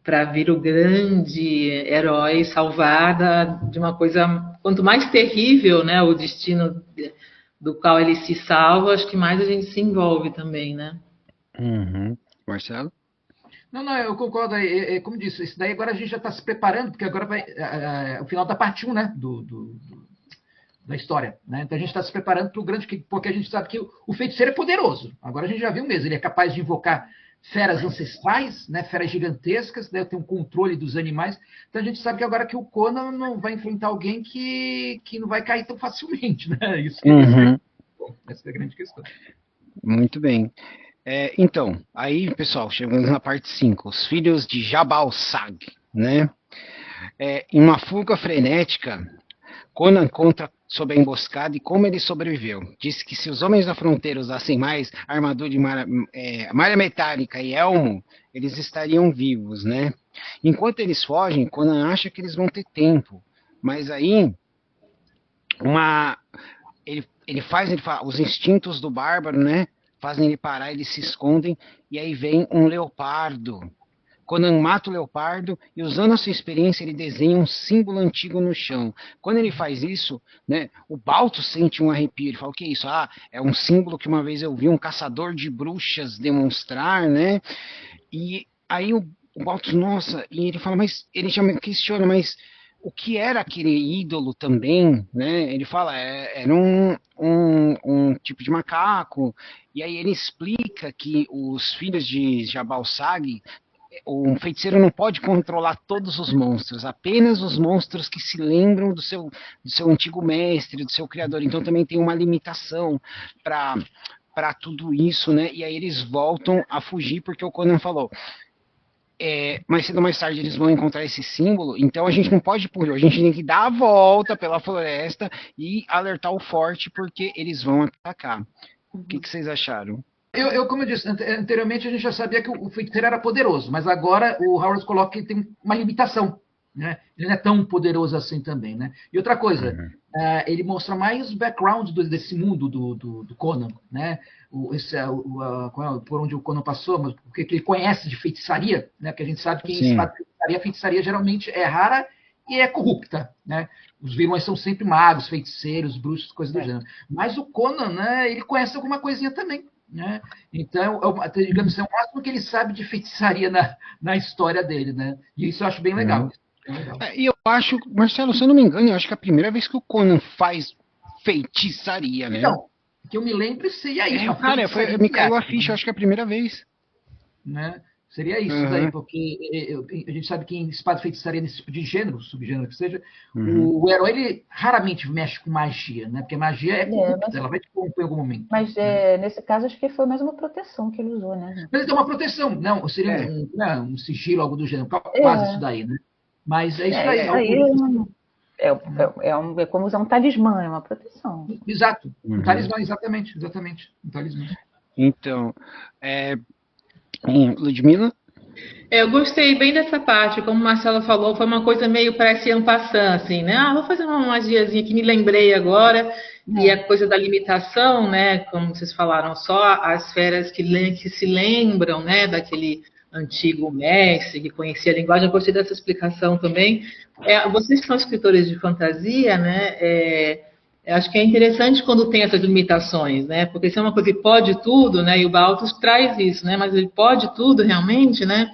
para vir o grande herói salvar de uma coisa, quanto mais terrível, né? O destino do qual ele se salva, acho que mais a gente se envolve também, né? Uhum. Marcelo? Não, eu concordo. Como disse, isso daí agora a gente já está se preparando, porque agora vai o final da parte 1, né? Da história, né? Então a gente está se preparando para o grande, porque a gente sabe que o feiticeiro é poderoso. Agora a gente já viu mesmo, ele é capaz de invocar feras ancestrais, né? Feras gigantescas, né? Tem um controle dos animais. Então a gente sabe que agora que o Conan não vai enfrentar alguém que não vai cair tão facilmente, né? Isso essa é a grande questão. Muito bem. Então, aí, pessoal, chegamos na parte 5. Os filhos de Jabal Sag, né? Em uma fuga frenética, Conan conta sobre a emboscada e como ele sobreviveu. Diz que se os homens da fronteira usassem mais armadura de malha metálica e elmo, eles estariam vivos, né? Enquanto eles fogem, Conan acha que eles vão ter tempo. Mas aí, ele fala, os instintos do bárbaro, né? Fazem ele parar, eles se escondem, e aí vem um leopardo. Conan mata o leopardo e, usando a sua experiência, ele desenha um símbolo antigo no chão. Quando ele faz isso, né, o Balthus sente um arrepio. Ele fala, o que é isso? É um símbolo que uma vez eu vi um caçador de bruxas demonstrar, né? E aí o Balthus, nossa, e ele fala, mas ele já me questiona, mas o que era aquele ídolo também, né? Ele fala, era um tipo de macaco. E aí ele explica que os filhos de Jabal Sag, o feiticeiro não pode controlar todos os monstros, apenas os monstros que se lembram do seu antigo mestre, do seu criador. Então também tem uma limitação para tudo isso, né? E aí eles voltam a fugir porque o Conan falou, mais cedo ou mais tarde eles vão encontrar esse símbolo, então a gente não pode ir por rio, a gente tem que dar a volta pela floresta e alertar o forte porque eles vão atacar. O que vocês acharam? Como eu disse anteriormente, a gente já sabia que o feiticeiro era poderoso, mas agora o Howard coloca que tem uma limitação, né? Ele não é tão poderoso assim também, né? E outra coisa, ele mostra mais background desse mundo do Conan, né? Por onde o Conan passou, mas porque ele conhece de feitiçaria, né? Porque a gente sabe que a feitiçaria geralmente é rara e é corrupta, né? Os vilões são sempre magos, feiticeiros, bruxos, coisas do gênero. Mas o Conan, né? Ele conhece alguma coisinha também, né? Então, digamos assim, é o máximo que ele sabe de feitiçaria na história dele, né? E isso eu acho bem legal. E eu acho, Marcelo, se eu não me engano, eu acho que é a primeira vez que o Conan faz feitiçaria, né? Não, que eu me lembro seria isso. Cara, me caiu a ficha, eu acho que é a primeira vez. Né? Seria isso daí, porque a gente sabe que em espada e feitiçaria, nesse tipo de gênero, subgênero que seja, o herói ele raramente mexe com magia, né? Porque magia é corrupta, ela vai te corromper em algum momento. Mas nesse caso, acho que foi mais uma proteção que ele usou, né? Mas então, uma proteção, não, seria um sigilo, algo do gênero, quase isso daí, né? Mas é isso daí. É como usar um talismã, é uma proteção. Exato, um talismã, exatamente, um talismã. Então, Ludmila? Eu gostei bem dessa parte, como o Marcelo falou, foi uma coisa meio parece en passant, assim, né? Vou fazer uma magiazinha que me lembrei agora, e a coisa da limitação, né? Como vocês falaram, só as feras que se lembram, né? Daquele antigo mestre que conhecia a linguagem. Eu gostei dessa explicação também. Vocês que são escritores de fantasia, né? Eu acho que é interessante quando tem essas limitações, né? Porque isso é uma coisa que pode tudo, né? E o Baltus traz isso, né? Mas ele pode tudo realmente, né?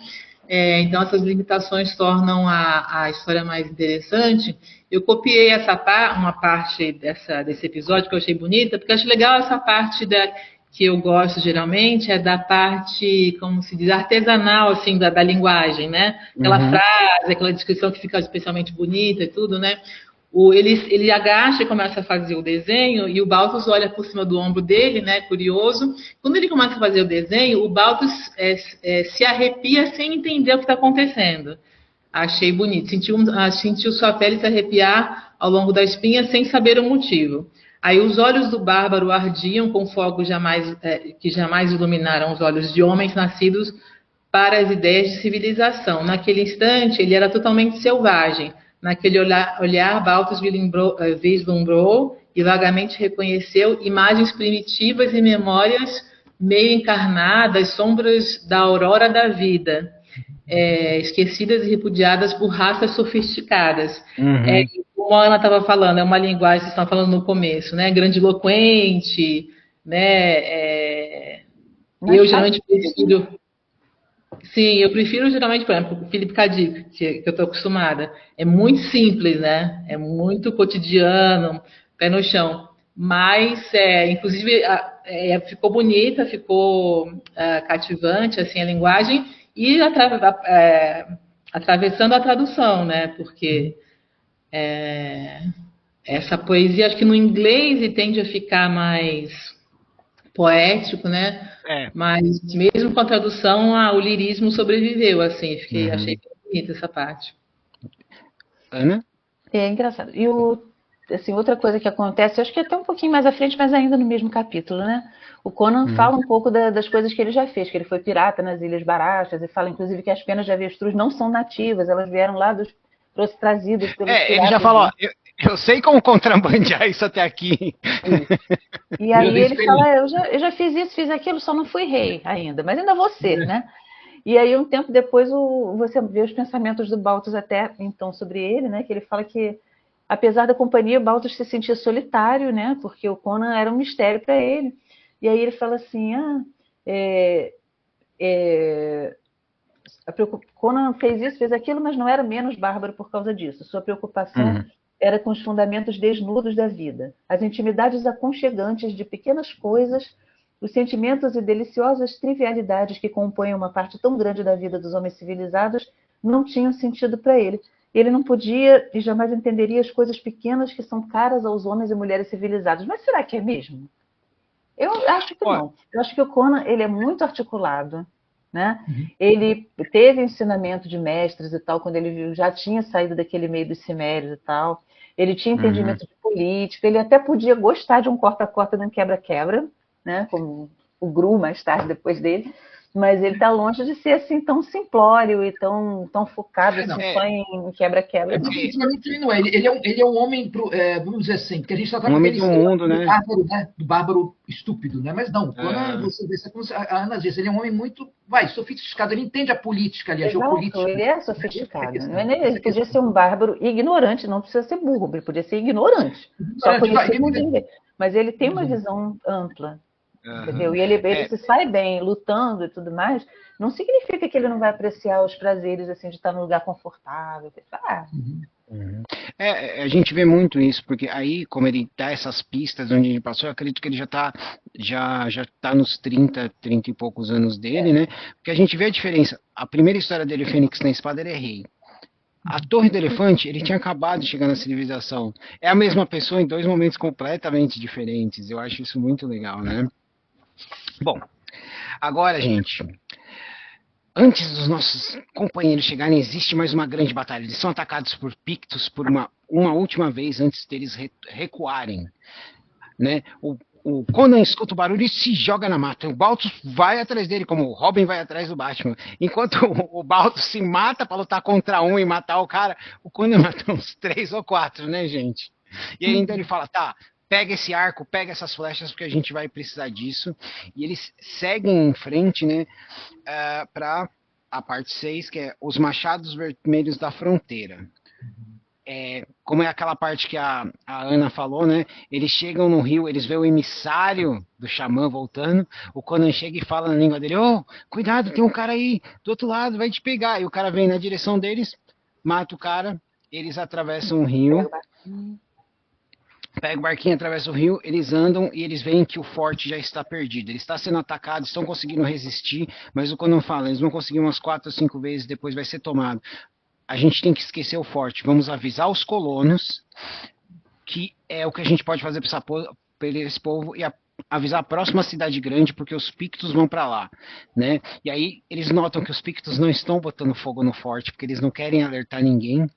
Então essas limitações tornam a história mais interessante. Eu copiei uma parte desse episódio que eu achei bonita, porque eu acho legal essa parte que eu gosto geralmente, é da parte, como se diz, artesanal, assim, da linguagem, né? Aquela frase, aquela descrição que fica especialmente bonita e tudo, né? Ele agacha e começa a fazer o desenho, e o Baltus olha por cima do ombro dele, né, curioso. Quando ele começa a fazer o desenho, o Baltus se arrepia sem entender o que está acontecendo. Achei bonito. Sentiu sua pele se arrepiar ao longo da espinha sem saber o motivo. Aí os olhos do bárbaro ardiam com fogo que jamais iluminaram os olhos de homens nascidos para as ideias de civilização. Naquele instante, ele era totalmente selvagem. Naquele olhar, Baltus vislumbrou e vagamente reconheceu imagens primitivas e memórias meio encarnadas, sombras da aurora da vida, esquecidas e repudiadas por raças sofisticadas. Como a Ana estava falando, é uma linguagem, vocês estão falando no começo, né? Grandiloquente, né? Eu geralmente prefiro... Sim, eu prefiro geralmente, por exemplo, o Philip K. Dick, que eu estou acostumada. É muito simples, né? É muito cotidiano, pé no chão. Mas, inclusive, ficou bonita, ficou cativante, assim, a linguagem, e atravessando a tradução, né? Porque essa poesia, acho que no inglês tende a ficar mais poético, né? Mas mesmo com a tradução, o lirismo sobreviveu, assim, achei bonita essa parte. Ana? É engraçado. E assim, outra coisa que acontece, acho que até um pouquinho mais à frente, mas ainda no mesmo capítulo, né? O Conan fala um pouco das coisas que ele já fez, que ele foi pirata nas Ilhas Baratas, e fala, inclusive, que as penas de avestruz não são nativas, elas vieram lá trazidas pelos piratas. Ele já falou, eu sei como contrabandear isso até aqui. E aí ele fala, eu já fiz isso, fiz aquilo, só não fui rei ainda, mas ainda vou ser, né? E aí, um tempo depois, você vê os pensamentos do Baltus até então sobre ele, né? Que ele fala que, apesar da companhia, o Baltus se sentia solitário, né? Porque o Conan era um mistério para ele. E aí ele fala assim, Conan fez isso, fez aquilo, mas não era menos bárbaro por causa disso. Sua preocupação era com os fundamentos desnudos da vida, as intimidades aconchegantes de pequenas coisas, os sentimentos e deliciosas trivialidades que compõem uma parte tão grande da vida dos homens civilizados não tinham sentido para ele. Ele não podia e jamais entenderia as coisas pequenas que são caras aos homens e mulheres civilizados. Mas será que é mesmo? Eu acho que não. Eu acho que o Conan ele é muito articulado, né? Ele teve ensinamento de mestres e tal, quando ele já tinha saído daquele meio dos cimérios e tal. Ele tinha entendimento de política, ele até podia gostar de um corta-corta, de um quebra-quebra, né? Como o Gru mais tarde, depois dele. Mas ele está longe de ser assim tão simplório e tão focado assim, só em quebra-quebra. Definitivamente ele não é. Ele é um homem, vamos dizer assim, porque a gente está um homem do mundo, né? Do bárbaro estúpido, né? Mas não, quando você vê, como a Ana disse, ele é um homem muito, sofisticado, ele entende a política ali, a geopolítica. Ele é sofisticado. Ele podia ser um bárbaro ignorante, não precisa ser burro, ele podia ser ignorante. Só conhecer o entender. Mas ele tem uma visão ampla. Entendeu? E ele se sai bem lutando e tudo mais, não significa que ele não vai apreciar os prazeres assim, de estar num lugar confortável. Uhum. A gente vê muito isso, porque aí, como ele dá essas pistas onde ele passou, eu acredito que ele já tá nos 30 e poucos anos dele, né? Porque a gente vê a diferença. A primeira história dele, Fênix na Espada, ele é rei. A Torre do Elefante, ele tinha acabado de chegar na civilização. É a mesma pessoa em dois momentos completamente diferentes. Eu acho isso muito legal, né? Bom, agora, gente, antes dos nossos companheiros chegarem, existe mais uma grande batalha. Eles são atacados por Pictos por uma última vez antes deles recuarem, né? O Conan escuta o barulho e se joga na mata. O Baltus vai atrás dele, como o Robin vai atrás do Batman. Enquanto o Baltus se mata para lutar contra um e matar o cara, o Conan mata uns 3 ou 4, né, gente? E aí então ele fala, tá, pega esse arco, pega essas flechas, porque a gente vai precisar disso. E eles seguem em frente, né, para a parte 6, que é os Machados Vermelhos da Fronteira. Como é aquela parte que a Ana falou, né? Eles chegam no rio, eles veem o emissário do xamã voltando. O Conan chega e fala na língua dele: Ô, cuidado, tem um cara aí do outro lado, vai te pegar. E o cara vem na direção deles, mata o cara. Eles atravessam o rio, pega o barquinho, atravessa o rio. Eles andam e eles veem que o forte já está perdido. Ele está sendo atacado, estão conseguindo resistir, mas o Conan fala: eles vão conseguir umas 4 ou 5 vezes, depois vai ser tomado. A gente tem que esquecer o forte. Vamos avisar os colonos que é o que a gente pode fazer para esse povo e avisar a próxima cidade grande, porque os Pictos vão para lá, né? E aí eles notam que os Pictos não estão botando fogo no forte, porque eles não querem alertar ninguém,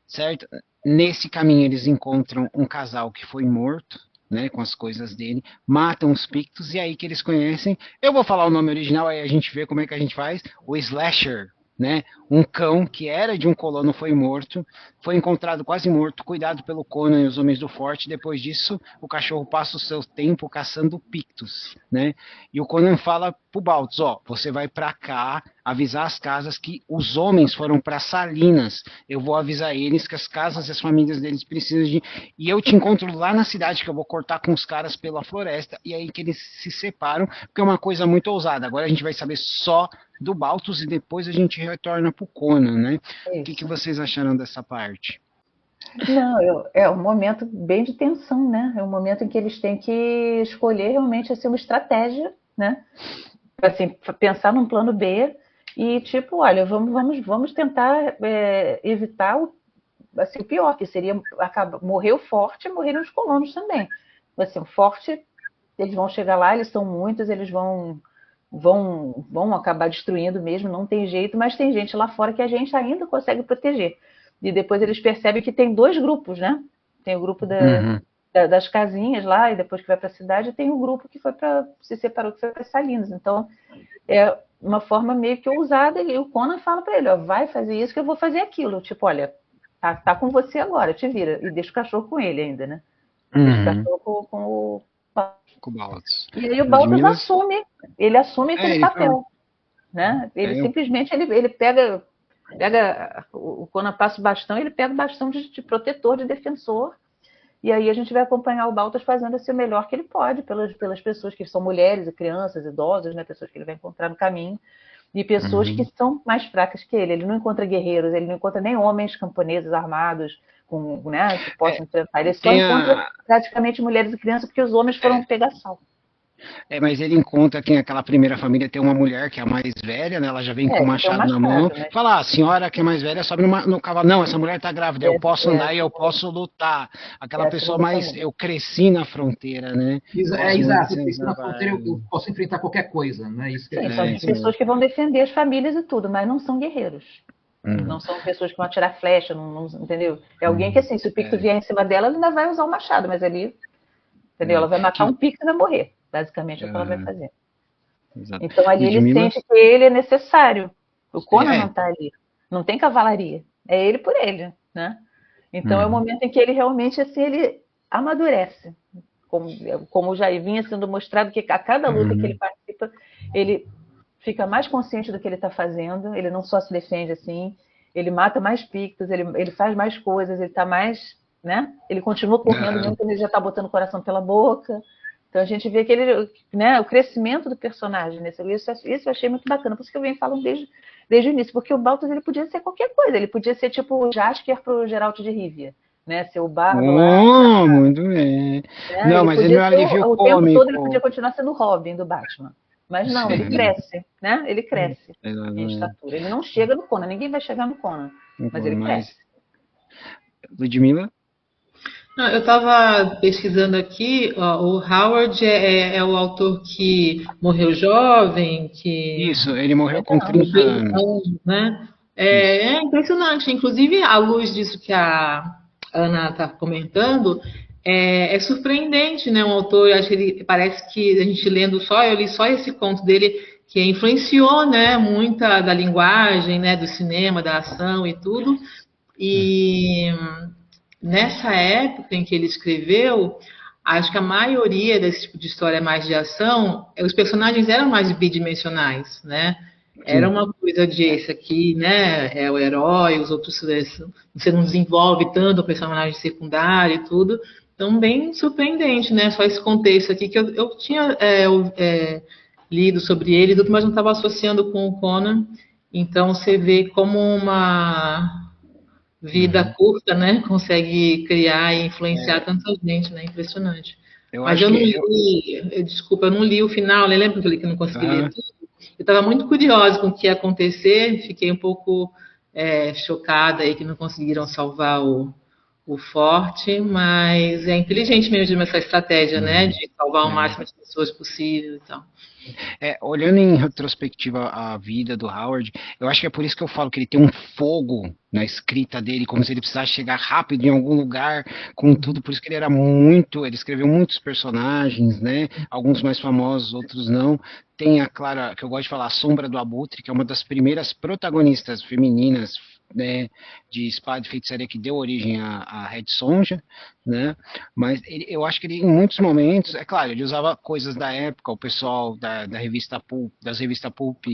certo? Nesse caminho eles encontram um casal que foi morto, né, com as coisas dele, matam os Pictos e aí que eles conhecem. Eu vou falar o nome original, aí a gente vê como é que a gente faz. O Slasher, né? Um cão que era de um colono foi morto, foi encontrado quase morto, cuidado pelo Conan e os homens do forte. Depois disso, o cachorro passa o seu tempo caçando Pictos, né? E o Conan fala pro Baltus, ó, você vai para cá avisar as casas que os homens foram para Salinas. Eu vou avisar eles que as casas e as famílias deles precisam de... E eu te encontro lá na cidade, que eu vou cortar com os caras pela floresta. E aí que eles se separam, porque é uma coisa muito ousada. Agora a gente vai saber só do Baltus e depois a gente retorna pro Conan, né? O que vocês acharam dessa parte? Não, é um momento bem de tensão, né? É um momento em que eles têm que escolher realmente assim, uma estratégia, né? Assim, pensar num plano B e tipo, olha, vamos tentar evitar assim, o pior, que seria morrer o forte e morrerem os colonos também. Assim, o forte, eles vão chegar lá, eles são muitos, eles vão acabar destruindo mesmo, não tem jeito, mas tem gente lá fora que a gente ainda consegue proteger. E depois eles percebem que tem 2 grupos, né? Tem o grupo das casinhas lá, e depois que vai para a cidade, tem o grupo que se separou, que foi para Salinas. Então, é uma forma meio que ousada, e o Conan fala para ele, ó, vai fazer isso que eu vou fazer aquilo. Tipo, olha, tá com você agora, te vira. E deixa o cachorro com ele ainda, né? Deixa o cachorro com o... Com o Baltus. E aí o Baltus assume aquele papel, né? Ele eu simplesmente ele pega o Conan passa o bastão, ele pega o bastão de protetor, de defensor, e aí a gente vai acompanhar o Baltas fazendo assim, o melhor que ele pode pelas pessoas que são mulheres, crianças, idosos, né, pessoas que ele vai encontrar no caminho, e pessoas que são mais fracas que ele. Ele não encontra guerreiros, ele não encontra nem homens camponeses armados né, que possam enfrentar. Ele só encontra praticamente mulheres e crianças, porque os homens foram pegar sal. Mas ele encontra que aquela primeira família tem uma mulher que é a mais velha, né? Ela já vem com o machado na mão. Né? Fala, a senhora que é mais velha sobe no cavalo. Não, essa mulher tá grávida, eu posso andar e eu posso lutar. Aquela pessoa mais... Eu cresci na fronteira, né? Exato, eu cresci na fronteira, eu posso enfrentar qualquer coisa, né? Isso que são pessoas que vão defender as famílias e tudo, mas não são guerreiros. Não são pessoas que vão atirar flecha, não, entendeu? É alguém que, assim, se o Picto vier em cima dela, ela ainda vai usar o machado, mas ali, entendeu? Ela vai matar um Picto e vai morrer. Basicamente é o que ela vai fazer. Exato. Então ali ele sente que ele é necessário. O Conan não está ali. Não tem cavalaria. É ele por ele, né? Então é o momento em que ele realmente assim, ele amadurece. Como já vinha sendo mostrado que a cada luta que ele participa, ele fica mais consciente do que ele está fazendo. Ele não só se defende assim, ele mata mais Pictos, ele faz mais coisas, ele está mais, né? Ele continua correndo mesmo quando ele já está botando o coração pela boca. Então a gente vê que ele, né, o crescimento do personagem nesse livro, isso eu achei muito bacana, por isso que eu venho falando desde o início, porque o Baltus ele podia ser qualquer coisa, ele podia ser tipo o Jaspier para o Geralt de Rivia, né, ser o bardo lá, Oh, muito bem. né, Não, ele mas ele podia não é ser alívio o tempo todo ele podia cômico. continuar sendo o Robin do Batman, mas não, ele Sim. cresce, né, ele cresce em estatura, ele não chega no Conan, ninguém vai chegar no Conan, mas ele Mas, cresce. Ludmilla? Não, eu estava pesquisando aqui, ó, o Howard é o autor que morreu jovem, que Isso, ele morreu com 30 18 anos. anos, né? Isso. É impressionante. Inclusive, à luz disso que a Ana está comentando, é surpreendente, né? Um autor, acho que ele parece que a gente lendo só, eu li só esse conto dele que influenciou, né? Muita da linguagem, né? Do cinema, da ação e tudo. E nessa época em que ele escreveu, acho que a maioria desse tipo de história mais de ação, os personagens eram mais bidimensionais, né? Era Sim. uma coisa de esse aqui, né? É o herói, os outros você não desenvolve tanto o personagem secundário e tudo. Então, bem surpreendente, né? Só esse contexto aqui que eu tinha lido sobre ele, mas não estava associando com o Conan. Então, você vê como uma vida Uhum. curta, né? Consegue criar e influenciar É, tanta gente, né? Impressionante. eu Mas acho eu que não li, desculpa, eu não li o final, né? Lembra que eu falei que eu não consegui ler aham. tudo? Eu estava muito curiosa com o que ia acontecer, fiquei um pouco chocada aí que não conseguiram salvar o forte, mas é inteligente mesmo essa estratégia, né? Uhum. De salvar o É. máximo de pessoas possível e tal. Olhando em retrospectiva a vida do Howard, eu acho que é por isso que eu falo que ele tem um fogo na escrita dele, como se ele precisasse chegar rápido em algum lugar com tudo. Por isso que ele era muito, ele escreveu muitos personagens, né? Alguns mais famosos, outros não. Tem a Clara, que eu gosto de falar, a Sombra do Abutre, que é uma das primeiras protagonistas femininas, né, de Espada e Feitiçaria que deu origem à Red Sonja, né? Mas eu acho que ele, em muitos momentos, é claro, ele usava coisas da época, o pessoal da revista Pulp, das revistas Pulp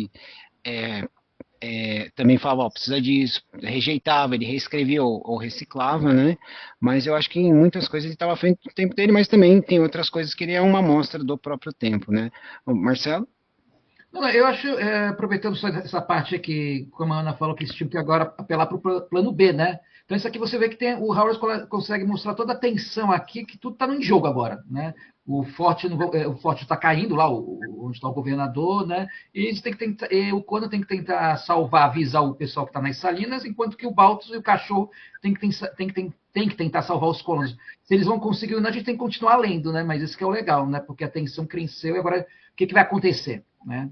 é, também falava, ó, precisa disso, rejeitava, ele reescrevia ou reciclava, né? Mas eu acho que em muitas coisas ele estava à frente do tempo dele, mas também tem outras coisas que ele é uma amostra do próprio tempo, né? Marcelo? Não, eu acho, aproveitando só essa parte aqui, como a Ana falou, que esse time tem agora apelar para o plano B, né? Então, isso aqui você vê que tem, o Howard consegue mostrar toda a tensão aqui, que tudo está em jogo agora, né? O forte está caindo lá, onde está o governador, né? E eles tem que tentar, o Conan tem que tentar salvar, avisar o pessoal que está nas salinas, enquanto que o Baltus e o cachorro tem que tentar salvar os colonos. Se eles vão conseguir ou não, a gente tem que continuar lendo, né? Mas isso que é o legal, né? Porque a tensão cresceu e agora o que vai acontecer, né?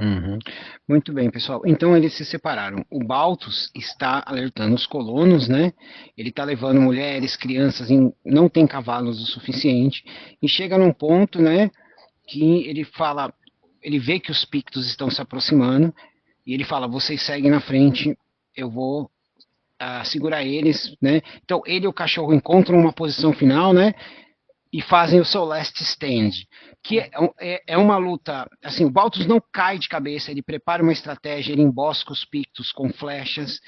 Uhum. Muito bem, pessoal. Então eles se separaram. O Baltus está alertando os colonos, né? Ele está levando mulheres, crianças, não tem cavalos o suficiente e chega num ponto, né, que ele fala, ele vê que os Pictos estão se aproximando e ele fala: vocês seguem na frente, eu vou segurar eles, né? Então ele e o cachorro encontram uma posição final, né? E fazem o seu last stand, que é uma luta, assim, o Baltus não cai de cabeça, ele prepara uma estratégia, ele embosca os Pictos com flechas,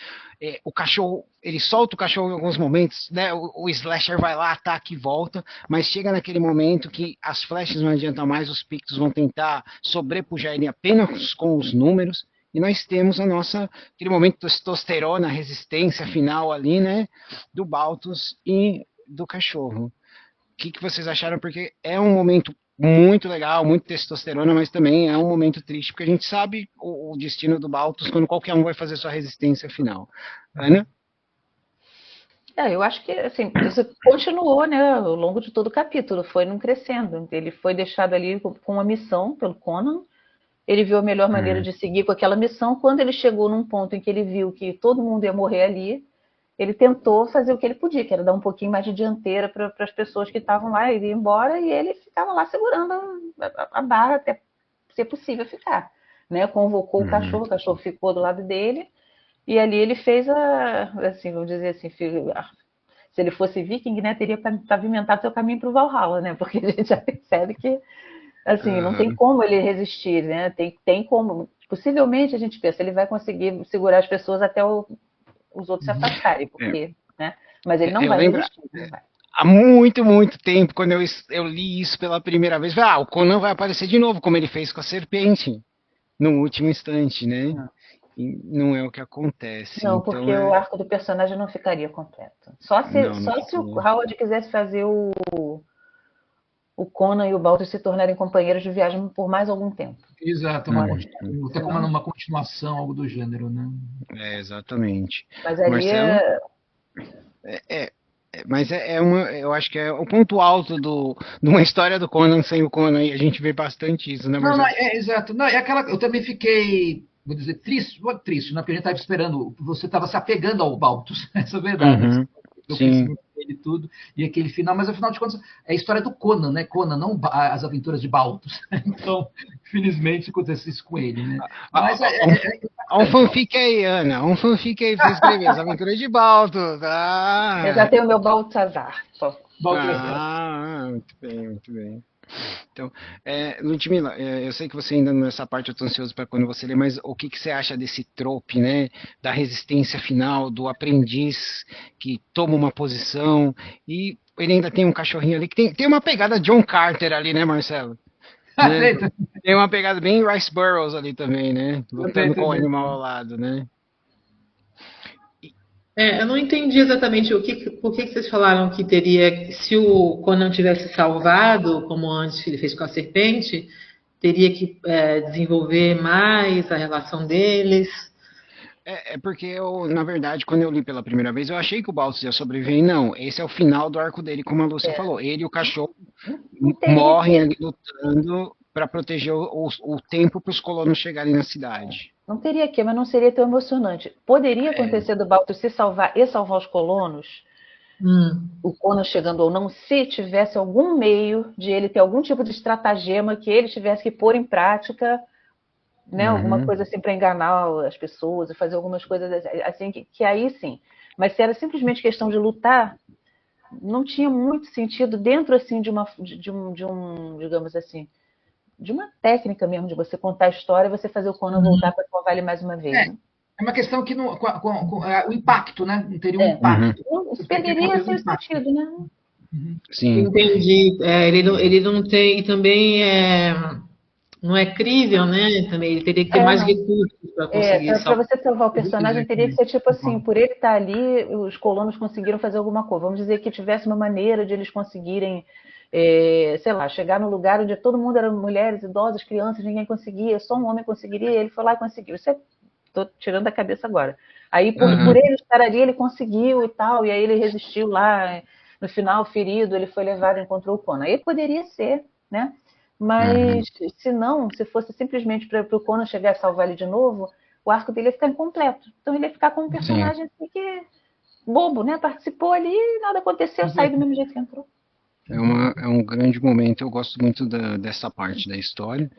o cachorro, ele solta o cachorro em alguns momentos, né, o Slasher vai lá, ataca e volta, mas chega naquele momento que as flechas não adiantam mais, os Pictos vão tentar sobrepujar ele apenas com os números, e nós temos aquele momento de testosterona, resistência final ali, né, do Baltus e do cachorro. Que vocês acharam? Porque é um momento muito legal, muito testosterona, mas também é um momento triste, porque a gente sabe o destino do Baltus quando qualquer um vai fazer sua resistência final. Ana? Eu acho que assim, isso continuou, né, ao longo de todo o capítulo, foi não crescendo. Ele foi deixado ali com uma missão pelo Conan. Ele viu a melhor maneira de seguir com aquela missão. Quando ele chegou num ponto em que ele viu que todo mundo ia morrer ali, ele tentou fazer o que ele podia, que era dar um pouquinho mais de dianteira para as pessoas que estavam lá, ele ia embora e ele ficava lá segurando a barra até ser possível ficar. Né? Convocou o cachorro ficou do lado dele, e ali ele fez assim, vamos dizer assim, se ele fosse viking, né, teria pavimentado seu caminho para o Valhalla, né? Porque a gente já percebe que assim, não tem como ele resistir, né? Tem como. Possivelmente a gente pensa, ele vai conseguir segurar as pessoas até os outros se afastarem, porque, né? Mas ele não Eu vai lembro, resistir, não vai. há muito, muito tempo, quando eu li isso pela primeira vez, falei, o Conan vai aparecer de novo, como ele fez com a serpente, no último instante, né? E não é o que acontece. Não, Então porque o arco do personagem não ficaria completo. Não, não Só se o ficaria. Howard quisesse fazer o Conan e o Balto se tornarem companheiros de viagem por mais algum tempo. Exato, uma Uhum. continuação, até como Senão, uma continuação, algo do gênero, né? Exatamente. mas ali Marcelo? É, mas eu acho que é o ponto alto de uma história do Conan sem o Conan, e a gente vê bastante isso, né, Não, não, Marcelo? exato. Não, é aquela. Eu também fiquei, vou dizer, triste, não triste, né? Porque a gente estava esperando, você estava se apegando ao Baltus, essa é a verdade, né? Você Uhum. o Sim. crescimento dele e tudo, e aquele final, mas afinal de contas é a história do Conan, né? Conan, não as aventuras de Baltus. Então, infelizmente, acontece isso com ele, né? Mas Um impactante. fanfic aí, Ana. Um fanfic aí pra você escrever. As Aventuras de Balto. eu já Ah, tenho o meu Baltazar. Pô. Baltazar. muito bem, muito bem. Então, Ludmila, eu sei que você ainda nessa parte eu tô ansioso para quando você ler, mas o que, que você acha desse trope, né? Da resistência final, do aprendiz que toma uma posição e ele ainda tem um cachorrinho ali que tem uma pegada John Carter ali, né, Marcelo? Né? Tem uma pegada bem Rice Burroughs ali também, né? Também, Lutando com o também. animal ao lado, né? Eu não entendi exatamente por que vocês falaram que teria, se o Conan tivesse salvado, como antes ele fez com a serpente, teria que desenvolver mais a relação deles. É porque eu, na verdade, quando eu li pela primeira vez, eu achei que o Baltus ia sobreviver. E não, esse é o final do arco dele, como a Lúcia falou. Ele e o cachorro Não teria morrem que ali lutando para proteger o tempo para os colonos chegarem na cidade. Não teria que, mas não seria tão emocionante. Poderia acontecer do Balto se salvar e salvar os colonos, Hum, o Conan chegando ou não, se tivesse algum meio de ele ter algum tipo de estratagema que ele tivesse que pôr em prática, né? Alguma Uhum. coisa assim para enganar as pessoas e fazer algumas coisas assim, que aí sim. Mas se era simplesmente questão de lutar, não tinha muito sentido dentro assim digamos assim, de uma técnica mesmo de você contar a história e você fazer o Conan voltar para salvar ele mais uma vez, É, né? é uma questão que não, o impacto, né? Não teria um É. Uhum. impacto. Isso Porque é perderia o seu impacto. sentido, né? Uhum. Sim. entendi. Ele não tem, e também não é crível, né? Também ele teria que ter É, mais não. recursos para conseguir Para salvar. você salvar o personagem, teria que Exatamente. ser tipo assim, por ele estar ali, os colonos conseguiram fazer alguma coisa. Vamos dizer que tivesse uma maneira de eles conseguirem, sei lá, chegar no lugar onde todo mundo era mulheres, idosas, crianças, ninguém conseguia, só um homem conseguiria, ele foi lá e conseguiu. Isso estou tirando da cabeça agora. Aí, por Uhum. ele estar ali, ele conseguiu e tal, e aí ele resistiu lá, no final, ferido, ele foi levado e encontrou o Conan. Aí poderia ser, né? Uhum. Mas se não, se fosse simplesmente para o Conan chegar a salvar ele de novo, o arco dele ia ficar incompleto. Então ele ia ficar como um Sim. personagem assim que bobo, né? Participou ali, nada aconteceu, saiu do mesmo jeito que entrou. É um grande momento. Eu gosto muito dessa parte da história,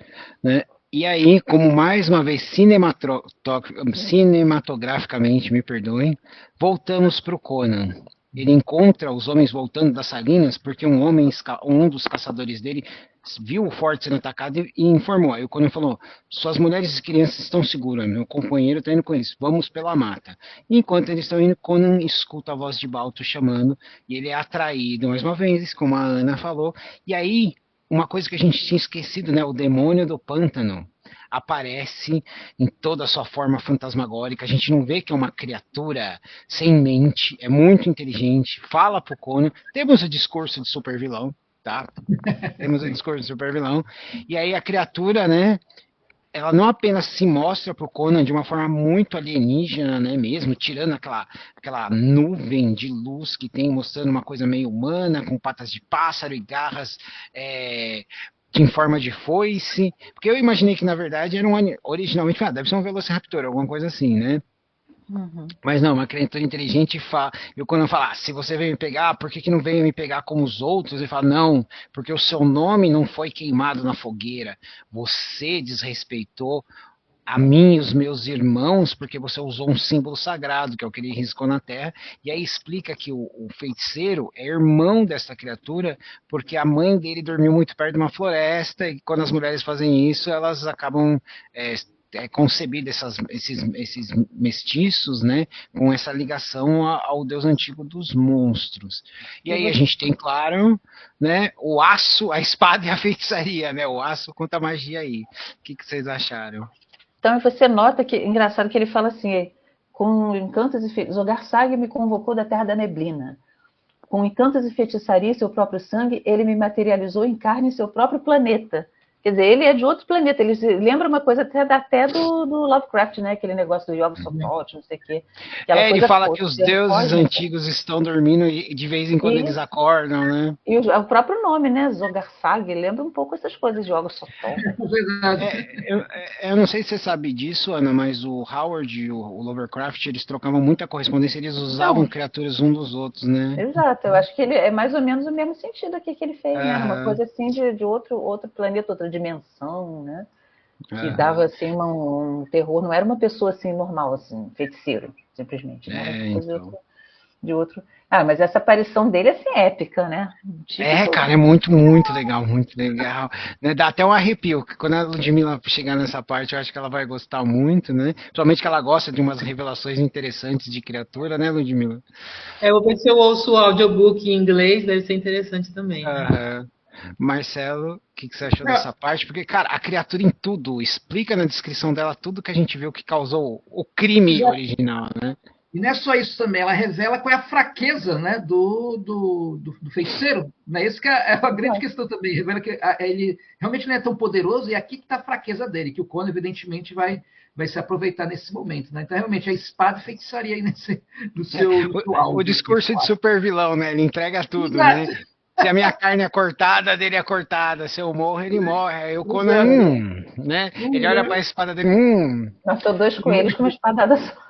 né? E aí, como mais uma vez cinematograficamente, me perdoem, voltamos para o Conan. Ele encontra os homens voltando das salinas porque um dos caçadores dele viu o forte sendo atacado e informou. Aí o Conan falou: suas mulheres e crianças estão seguras, meu companheiro está indo com eles, vamos pela mata. E enquanto eles estão indo, Conan escuta a voz de Balto chamando e ele é atraído mais uma vez, como a Ana falou. E aí uma coisa que a gente tinha esquecido, né? O demônio do pântano aparece em toda a sua forma fantasmagórica. A gente não vê que é uma criatura sem mente, é muito inteligente, fala pro Conan. Temos o discurso de super vilão, tá? Temos o discurso de super vilão. E aí a criatura, né? Ela não apenas se mostra para o Conan de uma forma muito alienígena, né, mesmo, tirando aquela nuvem de luz que tem, mostrando uma coisa meio humana, com patas de pássaro e garras em forma de foice, porque eu imaginei que, na verdade, era originalmente, deve ser um Velociraptor, alguma coisa assim, né? Uhum. Mas não, uma criatura inteligente e o Conan fala, se você veio me pegar, por que não veio me pegar como os outros? Ele fala, não, porque o seu nome não foi queimado na fogueira, você desrespeitou a mim e os meus irmãos, porque você usou um símbolo sagrado, que é o que ele riscou na terra, e aí explica que o feiticeiro é irmão dessa criatura, porque a mãe dele dormiu muito perto de uma floresta, e quando as mulheres fazem isso, elas acabam concebido esses mestiços, né, com essa ligação ao Deus antigo dos monstros. E aí a gente tem, claro, né, o aço, a espada e a feitiçaria, né, o aço contra a magia aí. O que vocês acharam? Então você nota que, engraçado que ele fala assim, com encantos e feitiçarias, Zogar-Sag me convocou da terra da neblina. Com encantos e feitiçaria e seu próprio sangue, ele me materializou em carne em seu próprio planeta. Quer dizer, ele é de outro planeta. Ele lembra uma coisa até do Lovecraft, né? Aquele negócio do Yog Sothoth, não sei o quê. Ele fala que os deuses antigos estão dormindo e de vez em quando eles acordam, né? E o próprio nome, né? Zogar-Sag, lembra um pouco essas coisas de Yog Sothoth. Eu não sei se você sabe disso, Ana, mas o Howard e o Lovecraft, eles trocavam muita correspondência, eles usavam criaturas uns dos outros, né? Exato, eu acho que ele é mais ou menos o mesmo sentido aqui que ele fez, né? Uma coisa assim de outro planeta, outra dimensão, né? Que dava assim um terror, não era uma pessoa assim normal, assim, feiticeiro, simplesmente, né? Então. De outro. Ah, mas essa aparição dele é assim, épica, né? Cara, é muito, muito legal, muito legal. Né? Dá até um arrepio, quando a Ludmilla chegar nessa parte, eu acho que ela vai gostar muito, né? Principalmente que ela gosta de umas revelações interessantes de criatura, né, Ludmilla? Eu vou ver se eu ouço o audiobook em inglês, deve ser interessante também. Marcelo, o que você achou dessa parte? Porque, cara, a criatura em tudo, explica na descrição dela tudo que a gente viu que causou o crime original, né? E não é só isso também, ela revela qual é a fraqueza, né, do feiticeiro. Né? Isso que é uma grande questão também. Revela que ele realmente não é tão poderoso e aqui que está a fraqueza dele, que o Conan, evidentemente, vai se aproveitar nesse momento. Né? Então, realmente, a espada e feitiçaria aí no seu alvo. O discurso de super vilão, né? Ele entrega tudo, né? Se a minha carne é cortada, dele é cortada. Se eu morro, ele morre. Aí o Conan, né? Ele olha para a espada dele, Matou 2 coelhos com uma espadada só.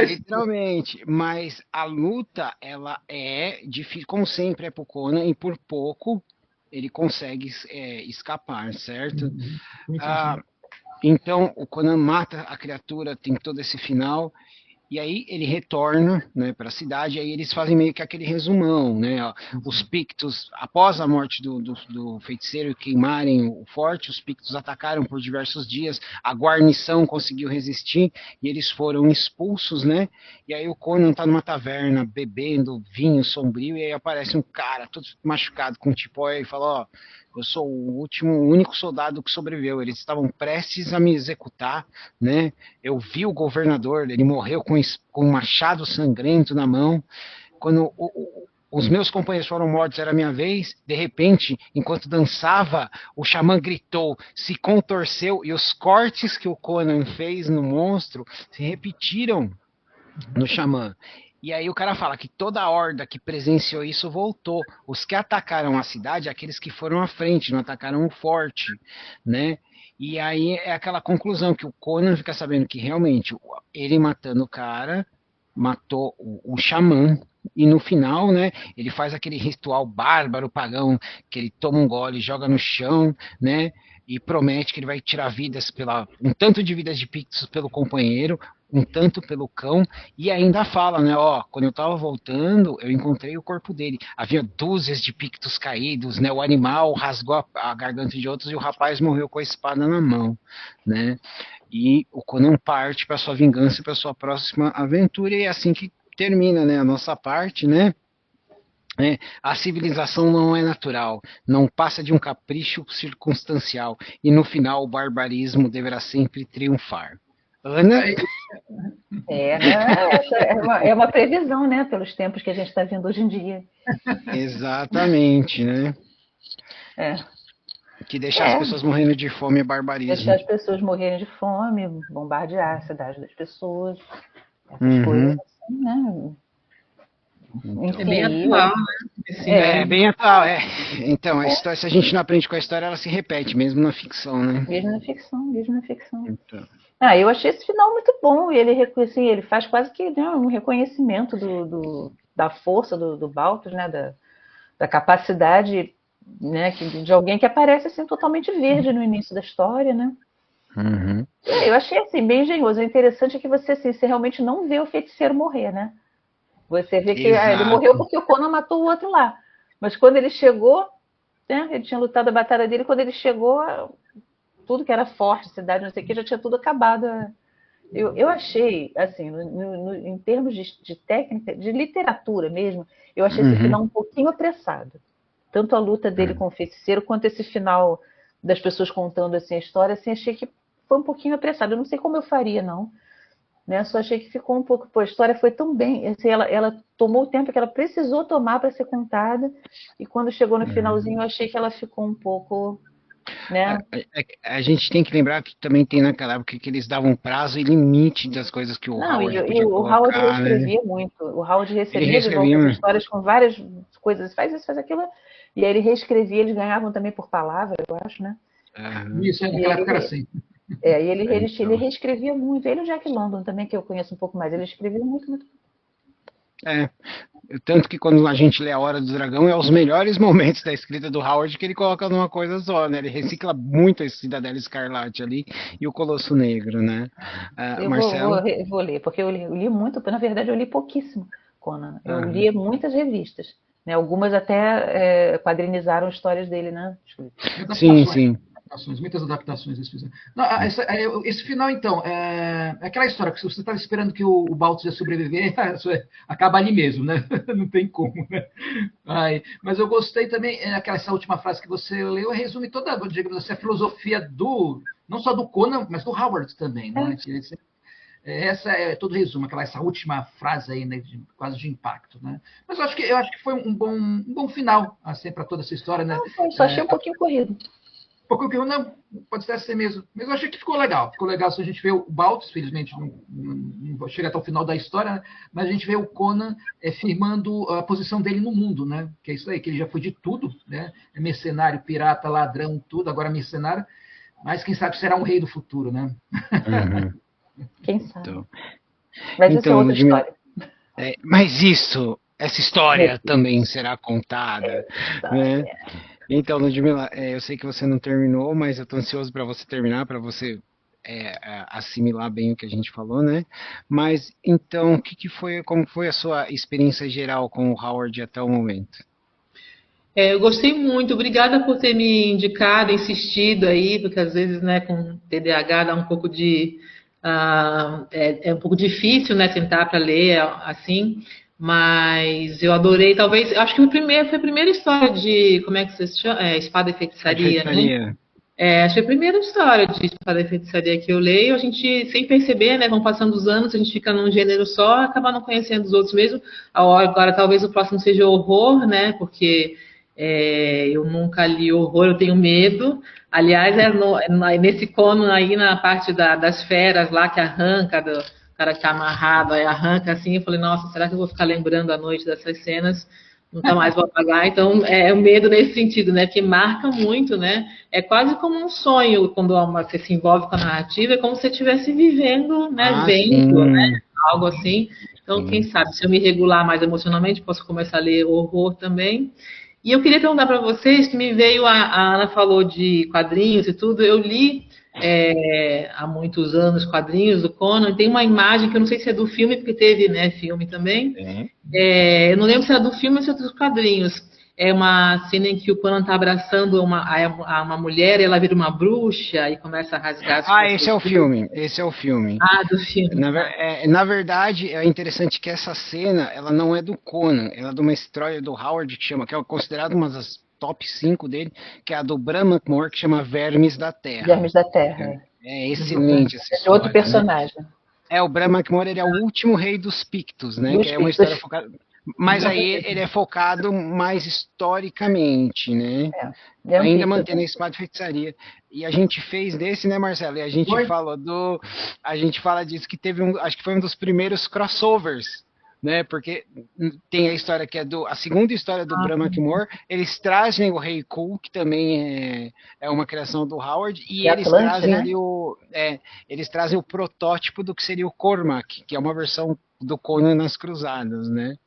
Literalmente. Mas a luta, ela é difícil, como sempre é pro Conan, e por pouco ele consegue escapar, certo? Então, o Conan mata a criatura, tem todo esse final. E aí ele retorna, né, para a cidade, e aí eles fazem meio que aquele resumão, né? Os Pictos, após a morte do feiticeiro queimarem o forte, os Pictos atacaram por diversos dias, a guarnição conseguiu resistir e eles foram expulsos, né? E aí o Conan tá numa taverna bebendo vinho sombrio e aí aparece um cara todo machucado com um tipóia e fala, ó, eu sou o único soldado que sobreviveu. Eles estavam prestes a me executar, né? Eu vi o governador, ele morreu com um machado sangrento na mão. Quando os meus companheiros foram mortos, era a minha vez. De repente, enquanto dançava, o xamã gritou, se contorceu e os cortes que o Conan fez no monstro se repetiram no xamã. E aí o cara fala que toda a horda que presenciou isso voltou. Os que atacaram a cidade, aqueles que foram à frente, não atacaram o forte, né? E aí é aquela conclusão que o Conan fica sabendo que realmente ele matando o cara, matou o xamã, e no final, né, ele faz aquele ritual bárbaro, pagão, que ele toma um gole, joga no chão, né, e promete que ele vai tirar vidas um tanto de vidas de Pictos pelo companheiro, um tanto pelo cão, e ainda fala, né, ó, quando eu tava voltando, eu encontrei o corpo dele, havia dúzias de Pictos caídos, né, o animal rasgou a garganta de outros e o rapaz morreu com a espada na mão, né, e o Conan parte para sua vingança e para sua próxima aventura, e é assim que termina, né, a nossa parte, né, a civilização não é natural, não passa de um capricho circunstancial, e no final o barbarismo deverá sempre triunfar. Ana? É uma previsão, né, pelos tempos que a gente está vendo hoje em dia. Exatamente, né? Que deixar as pessoas morrendo de fome é barbarismo. Deixar as pessoas morrerem de fome, bombardear a cidade das pessoas, essas coisas assim, né? Enfim, é bem atual, né? Bem atual, Então, a história, se a gente não aprende com a história, ela se repete, mesmo na ficção, né? Mesmo na ficção. Então. Eu achei esse final muito bom, e ele faz quase que, né, um reconhecimento da força do Balthus, né, da capacidade, né, de alguém que aparece assim totalmente verde no início da história, né? Eu achei assim bem engenhoso. O interessante é que você realmente não vê o feiticeiro morrer, né? Você vê que ele morreu porque o Conan matou o outro lá. Mas quando ele chegou, né, ele tinha lutado a batalha dele, quando ele chegou, tudo que era forte, cidade, não sei o que, já tinha tudo acabado. Eu achei, assim, em termos de técnica, de literatura mesmo, eu achei esse final um pouquinho apressado. Tanto a luta dele com o feiticeiro, quanto esse final das pessoas contando assim, a história, assim, achei que foi um pouquinho apressado. Eu não sei como eu faria, não. Né? Só achei que ficou um pouco... Pô, a história foi tão bem... Assim, ela tomou o tempo que ela precisou tomar para ser contada, e quando chegou no finalzinho, eu achei que ela ficou um pouco... Né? A gente tem que lembrar que também tem naquela época que eles davam prazo e limite das coisas que o Howard e podia o Howard colocar, né? reescrevia muito. O Howard Ele recebia de volta as reescrevia, histórias com várias coisas. Faz isso, faz aquilo. E aí ele reescrevia, eles ganhavam também por palavra, eu acho, né? Isso, naquela época era assim. Ele reescrevia muito. Ele e o Jack London também, que eu conheço um pouco mais. Ele escrevia muito, muito. Tanto que quando a gente lê A Hora do Dragão, é os melhores momentos da escrita do Howard que ele coloca numa coisa só, né? Ele recicla muito a Cidadela Escarlate ali e o Colosso Negro, né? Eu Marcelo? vou ler, porque eu li muito, na verdade eu li pouquíssimo Conan. Eu li muitas revistas. Né? Algumas até quadrinizaram histórias dele, né? Sim. Muitas adaptações eles fizeram. Não, esse final, então, é aquela história que se você estava esperando que o Baltus ia sobreviver, acaba ali mesmo, né? Não tem como, né? Mas eu gostei também, essa última frase que você leu, resume toda, digamos assim, a filosofia não só do Conan, mas do Howard também, né? Essa é todo o resumo, essa última frase aí, né, quase de impacto, né? Mas eu acho que foi um bom final, assim, para toda essa história, né? Não, só achei um pouquinho corrido. Porque não, pode ser mesmo. Mas eu achei que ficou legal. Ficou legal se a gente vê o Baltus, felizmente não chega até o final da história, né? Mas a gente vê o Conan firmando a posição dele no mundo, né? Que é isso aí, que ele já foi de tudo, né? É mercenário, pirata, ladrão, tudo, agora mercenário. Mas quem sabe será um rei do futuro, né? Quem sabe. Mas isso é outra história. Mas essa história também será contada, né? Então, Ludmila, eu sei que você não terminou, mas eu estou ansioso para você terminar, para você assimilar bem o que a gente falou, né? Mas, então, como foi a sua experiência geral com o Howard até o momento? Eu gostei muito, obrigada por ter me indicado, insistido aí, porque às vezes, né, com TDAH dá um pouco é um pouco difícil, né, sentar para ler assim, mas eu adorei, talvez, acho que foi a primeira história de, como é que se chama? Espada e Feitiçaria, né? Acho que é a primeira história de Espada e Feitiçaria que eu leio, a gente, sem perceber, né, vão passando os anos, a gente fica num gênero só, acaba não conhecendo os outros mesmo. Agora, talvez o próximo seja horror, né, porque eu nunca li horror, eu tenho medo. Aliás, nesse Conan aí, na parte das feras lá, que arranca, o cara que tá amarrado, aí arranca assim, eu falei, nossa, será que eu vou ficar lembrando à noite dessas cenas? Nunca mais vou apagar. Então, é o medo nesse sentido, né? Que marca muito, né? É quase como um sonho quando você se envolve com a narrativa, é como se você estivesse vivendo, né? Vendo, né? Algo assim. Então, quem sabe, se eu me regular mais emocionalmente, posso começar a ler horror também. E eu queria perguntar para vocês, que me veio, a Ana falou de quadrinhos e tudo, eu li há muitos anos quadrinhos do Conan, tem uma imagem que eu não sei se é do filme, porque teve, né, filme também. Eu não lembro se é do filme ou se é dos quadrinhos. É uma cena em que o Conan está abraçando uma mulher, ela vira uma bruxa e começa a rasgar as esse é o filme. Esse é o filme. Do filme. Na verdade, é interessante que essa cena, ela não é do Conan, ela é de uma história do Howard, que é considerada uma das top 5 dele, que é a do Bram McMore, que chama Vermes da Terra. Vermes da Terra. É excelente essa história. É outro personagem. Né? O Bram McMore, ele é o último rei dos Pictos, né? Que é uma história focada... Mas aí ele é focado mais historicamente, né? Ainda mantendo a espada e feitiçaria. E a gente fez desse, né, Marcelo? E a gente fala disso, que teve acho que foi um dos primeiros crossovers, né? Porque tem a história que é a segunda história do Bram McMore, eles trazem o Rei Cool, que também é uma criação do Howard, e eles trazem ali eles trazem o protótipo do que seria o Cormac, que é uma versão do Conan nas Cruzadas, né?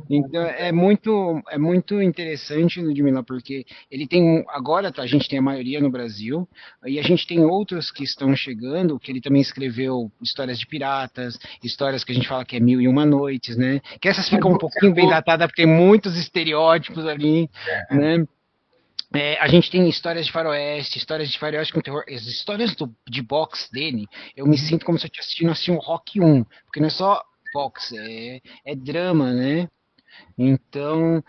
Então é muito interessante, Ludmila, porque ele tem agora a gente tem a maioria no Brasil e a gente tem outros que estão chegando, que ele também escreveu histórias de piratas, histórias que a gente fala que é Mil e Uma Noites, né? Que essas ficam um pouquinho bem datadas porque tem muitos estereótipos ali, né? A gente tem histórias de faroeste com terror. As histórias de boxe dele, eu me sinto como se eu estivesse assistindo assim, um Rock 1, porque não é só boxe, é drama, né? Então,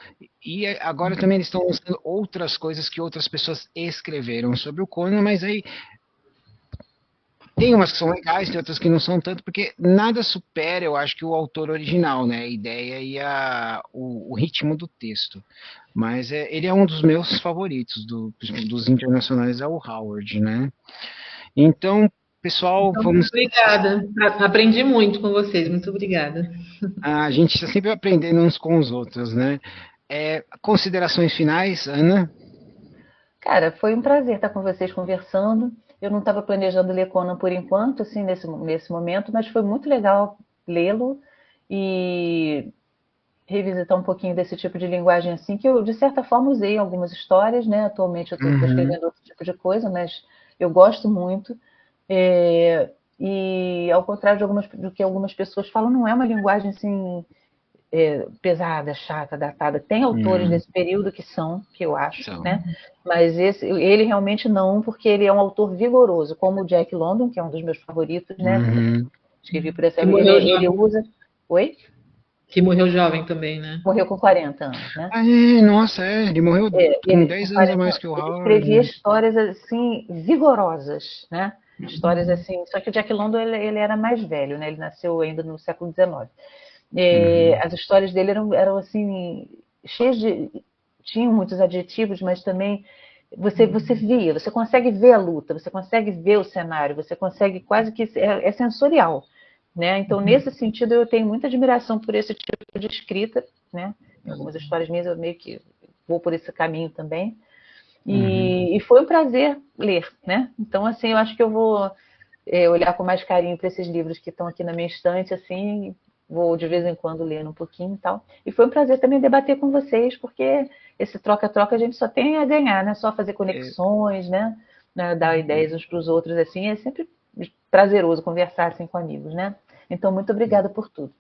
e agora também eles estão lançando outras coisas que outras pessoas escreveram sobre o Conan, mas aí tem umas que são legais, tem outras que não são tanto, porque nada supera, eu acho, que o autor original, né? A ideia e o ritmo do texto. Mas ele é um dos meus favoritos, dos internacionais, é o Howard, né? Então, pessoal, Então, muito vamos. obrigada. Aprendi muito com vocês. Muito obrigada. A gente está sempre aprendendo uns com os outros, né? Considerações finais, Ana? Cara, foi um prazer estar com vocês conversando. Eu não estava planejando ler Conan por enquanto, assim, nesse momento, mas foi muito legal lê-lo e revisitar um pouquinho desse tipo de linguagem assim, que eu, de certa forma, usei em algumas histórias, né? Atualmente eu estou Uhum, escrevendo outro tipo de coisa, mas eu gosto muito. É, e ao contrário do que algumas pessoas falam, não é uma linguagem assim pesada, chata, datada. Tem autores uhum, desse período que são, que eu acho, são. né? Mas ele realmente não, porque ele é um autor vigoroso, como o Jack London, que é um dos meus favoritos, né? Também Uhum. escrevi por essa. Que morreu Ele jovem, usa. Oi? que morreu jovem também, né? Morreu com 40 anos, né? Nossa, ele morreu com Com 10 anos a 40 mais anos. que o Ele Howard, escrevia né? histórias assim vigorosas, né? Histórias assim. Só que o Jack London ele era mais velho, né? Ele nasceu ainda no século XIX. Uhum. As histórias dele eram assim cheias de tinham muitos adjetivos, mas também você via, você consegue ver a luta, você consegue ver o cenário, você consegue quase que é sensorial, né? Então nesse sentido eu tenho muita admiração por esse tipo de escrita, né? Em algumas histórias minhas eu meio que vou por esse caminho também. Uhum. E foi um prazer ler, né? Então assim eu acho que eu vou olhar com mais carinho para esses livros que estão aqui na minha estante, assim, vou de vez em quando lendo um pouquinho e tal. E foi um prazer também debater com vocês, porque esse troca-troca a gente só tem a ganhar, né? Só fazer É, conexões, né? Dar ideias uns para os outros, assim, é sempre prazeroso conversar assim com amigos, né? Então, muito obrigada por tudo.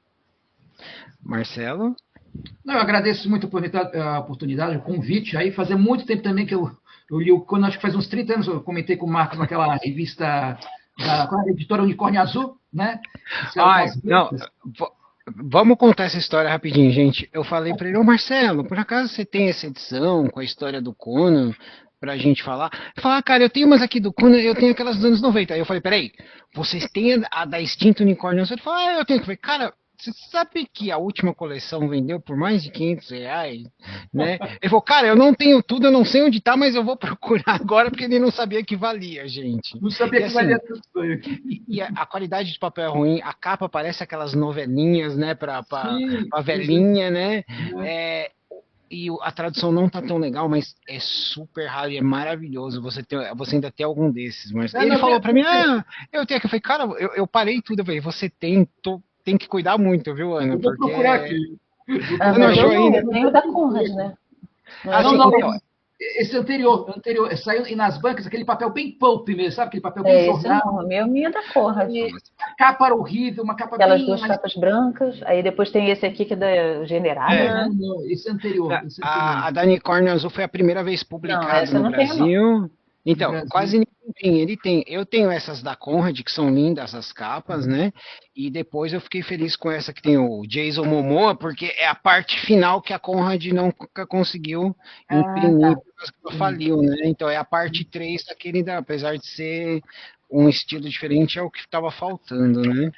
Marcelo? Não, eu agradeço muito a oportunidade, o convite aí. Fazia muito tempo também que eu li o Conan, acho que faz uns 30 anos, eu comentei com o Marcos naquela revista qual é a editora Unicórnio Azul, né? Que saiu com Ai, as não, letras. vamos contar essa história rapidinho, gente. Eu falei pra ele, ô Marcelo, por acaso você tem essa edição com a história do Conan pra gente falar? Ele falou, cara, eu tenho umas aqui do Conan, eu tenho aquelas dos anos 90. Aí eu falei, peraí, vocês têm a da extinta Unicórnio Azul? Ele falou, eu tenho que ver. Cara, você sabe que a última coleção vendeu por mais de R$ 500, né? Ele falou, cara, eu não tenho tudo, eu não sei onde tá, mas eu vou procurar agora porque ele não sabia que valia, gente. Não E sabia que valia assim, tudo. e a qualidade de papel é ruim, a capa parece aquelas novelinhas, né, Sim, pra sim, sim. velhinha, né? Né? É, e a tradução não tá tão legal, mas é super raro e é maravilhoso você ainda ter algum desses. Mas É, ele não, falou pra mim, eu tenho que. Eu falei, cara, eu parei tudo, eu falei, você tem que cuidar muito, viu, Ana? eu vou Porque procurar aqui. Vou Ah, você não mas procurar. eu achou não, ainda? eu tenho o da Conrad, né? Não é Não, Assim, do não, então, Conrad. esse anterior, saiu nas bancas aquele papel bem pulp mesmo, sabe? Aquele papel bem Esse jornal. não, a minha é da Conrad. E a capa era horrível, uma capa Aquelas bem duas mais. capas brancas, aí depois tem esse aqui que é da Generadas, é, né? Não, não, esse anterior, esse anterior. a da Unicórnio Azul foi a primeira vez Não, publicada essa eu no não tenho, não. Brasil. No Então, Brasil. quase ninguém tem. Ele tem. Eu tenho essas da Conrad, que são lindas as capas, né? E depois eu fiquei feliz com essa que tem o Jason Momoa, porque é a parte final que a Conrad nunca conseguiu Ah, tá. imprimir, por causa que ela faliu, né? Então é a parte 3 daquele, apesar de ser um estilo diferente, é o que estava faltando, né?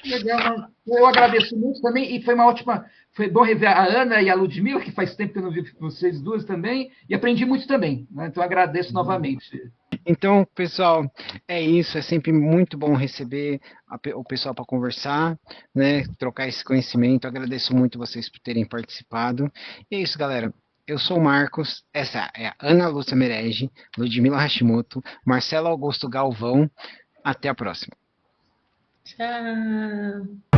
Legal, não. Eu agradeço muito também, e foi uma ótima. Foi bom rever a Ana e a Ludmila, que faz tempo que eu não vi vocês duas também, e aprendi muito também. Né? Então agradeço novamente. Então, pessoal, é isso. É sempre muito bom receber o pessoal para conversar, né? Trocar esse conhecimento. Agradeço muito vocês por terem participado. E é isso, galera. Eu sou o Marcos, essa é a Ana Lúcia Merege, Ludmila Hashimoto, Marcelo Augusto Galvão. Até a próxima. Tchau.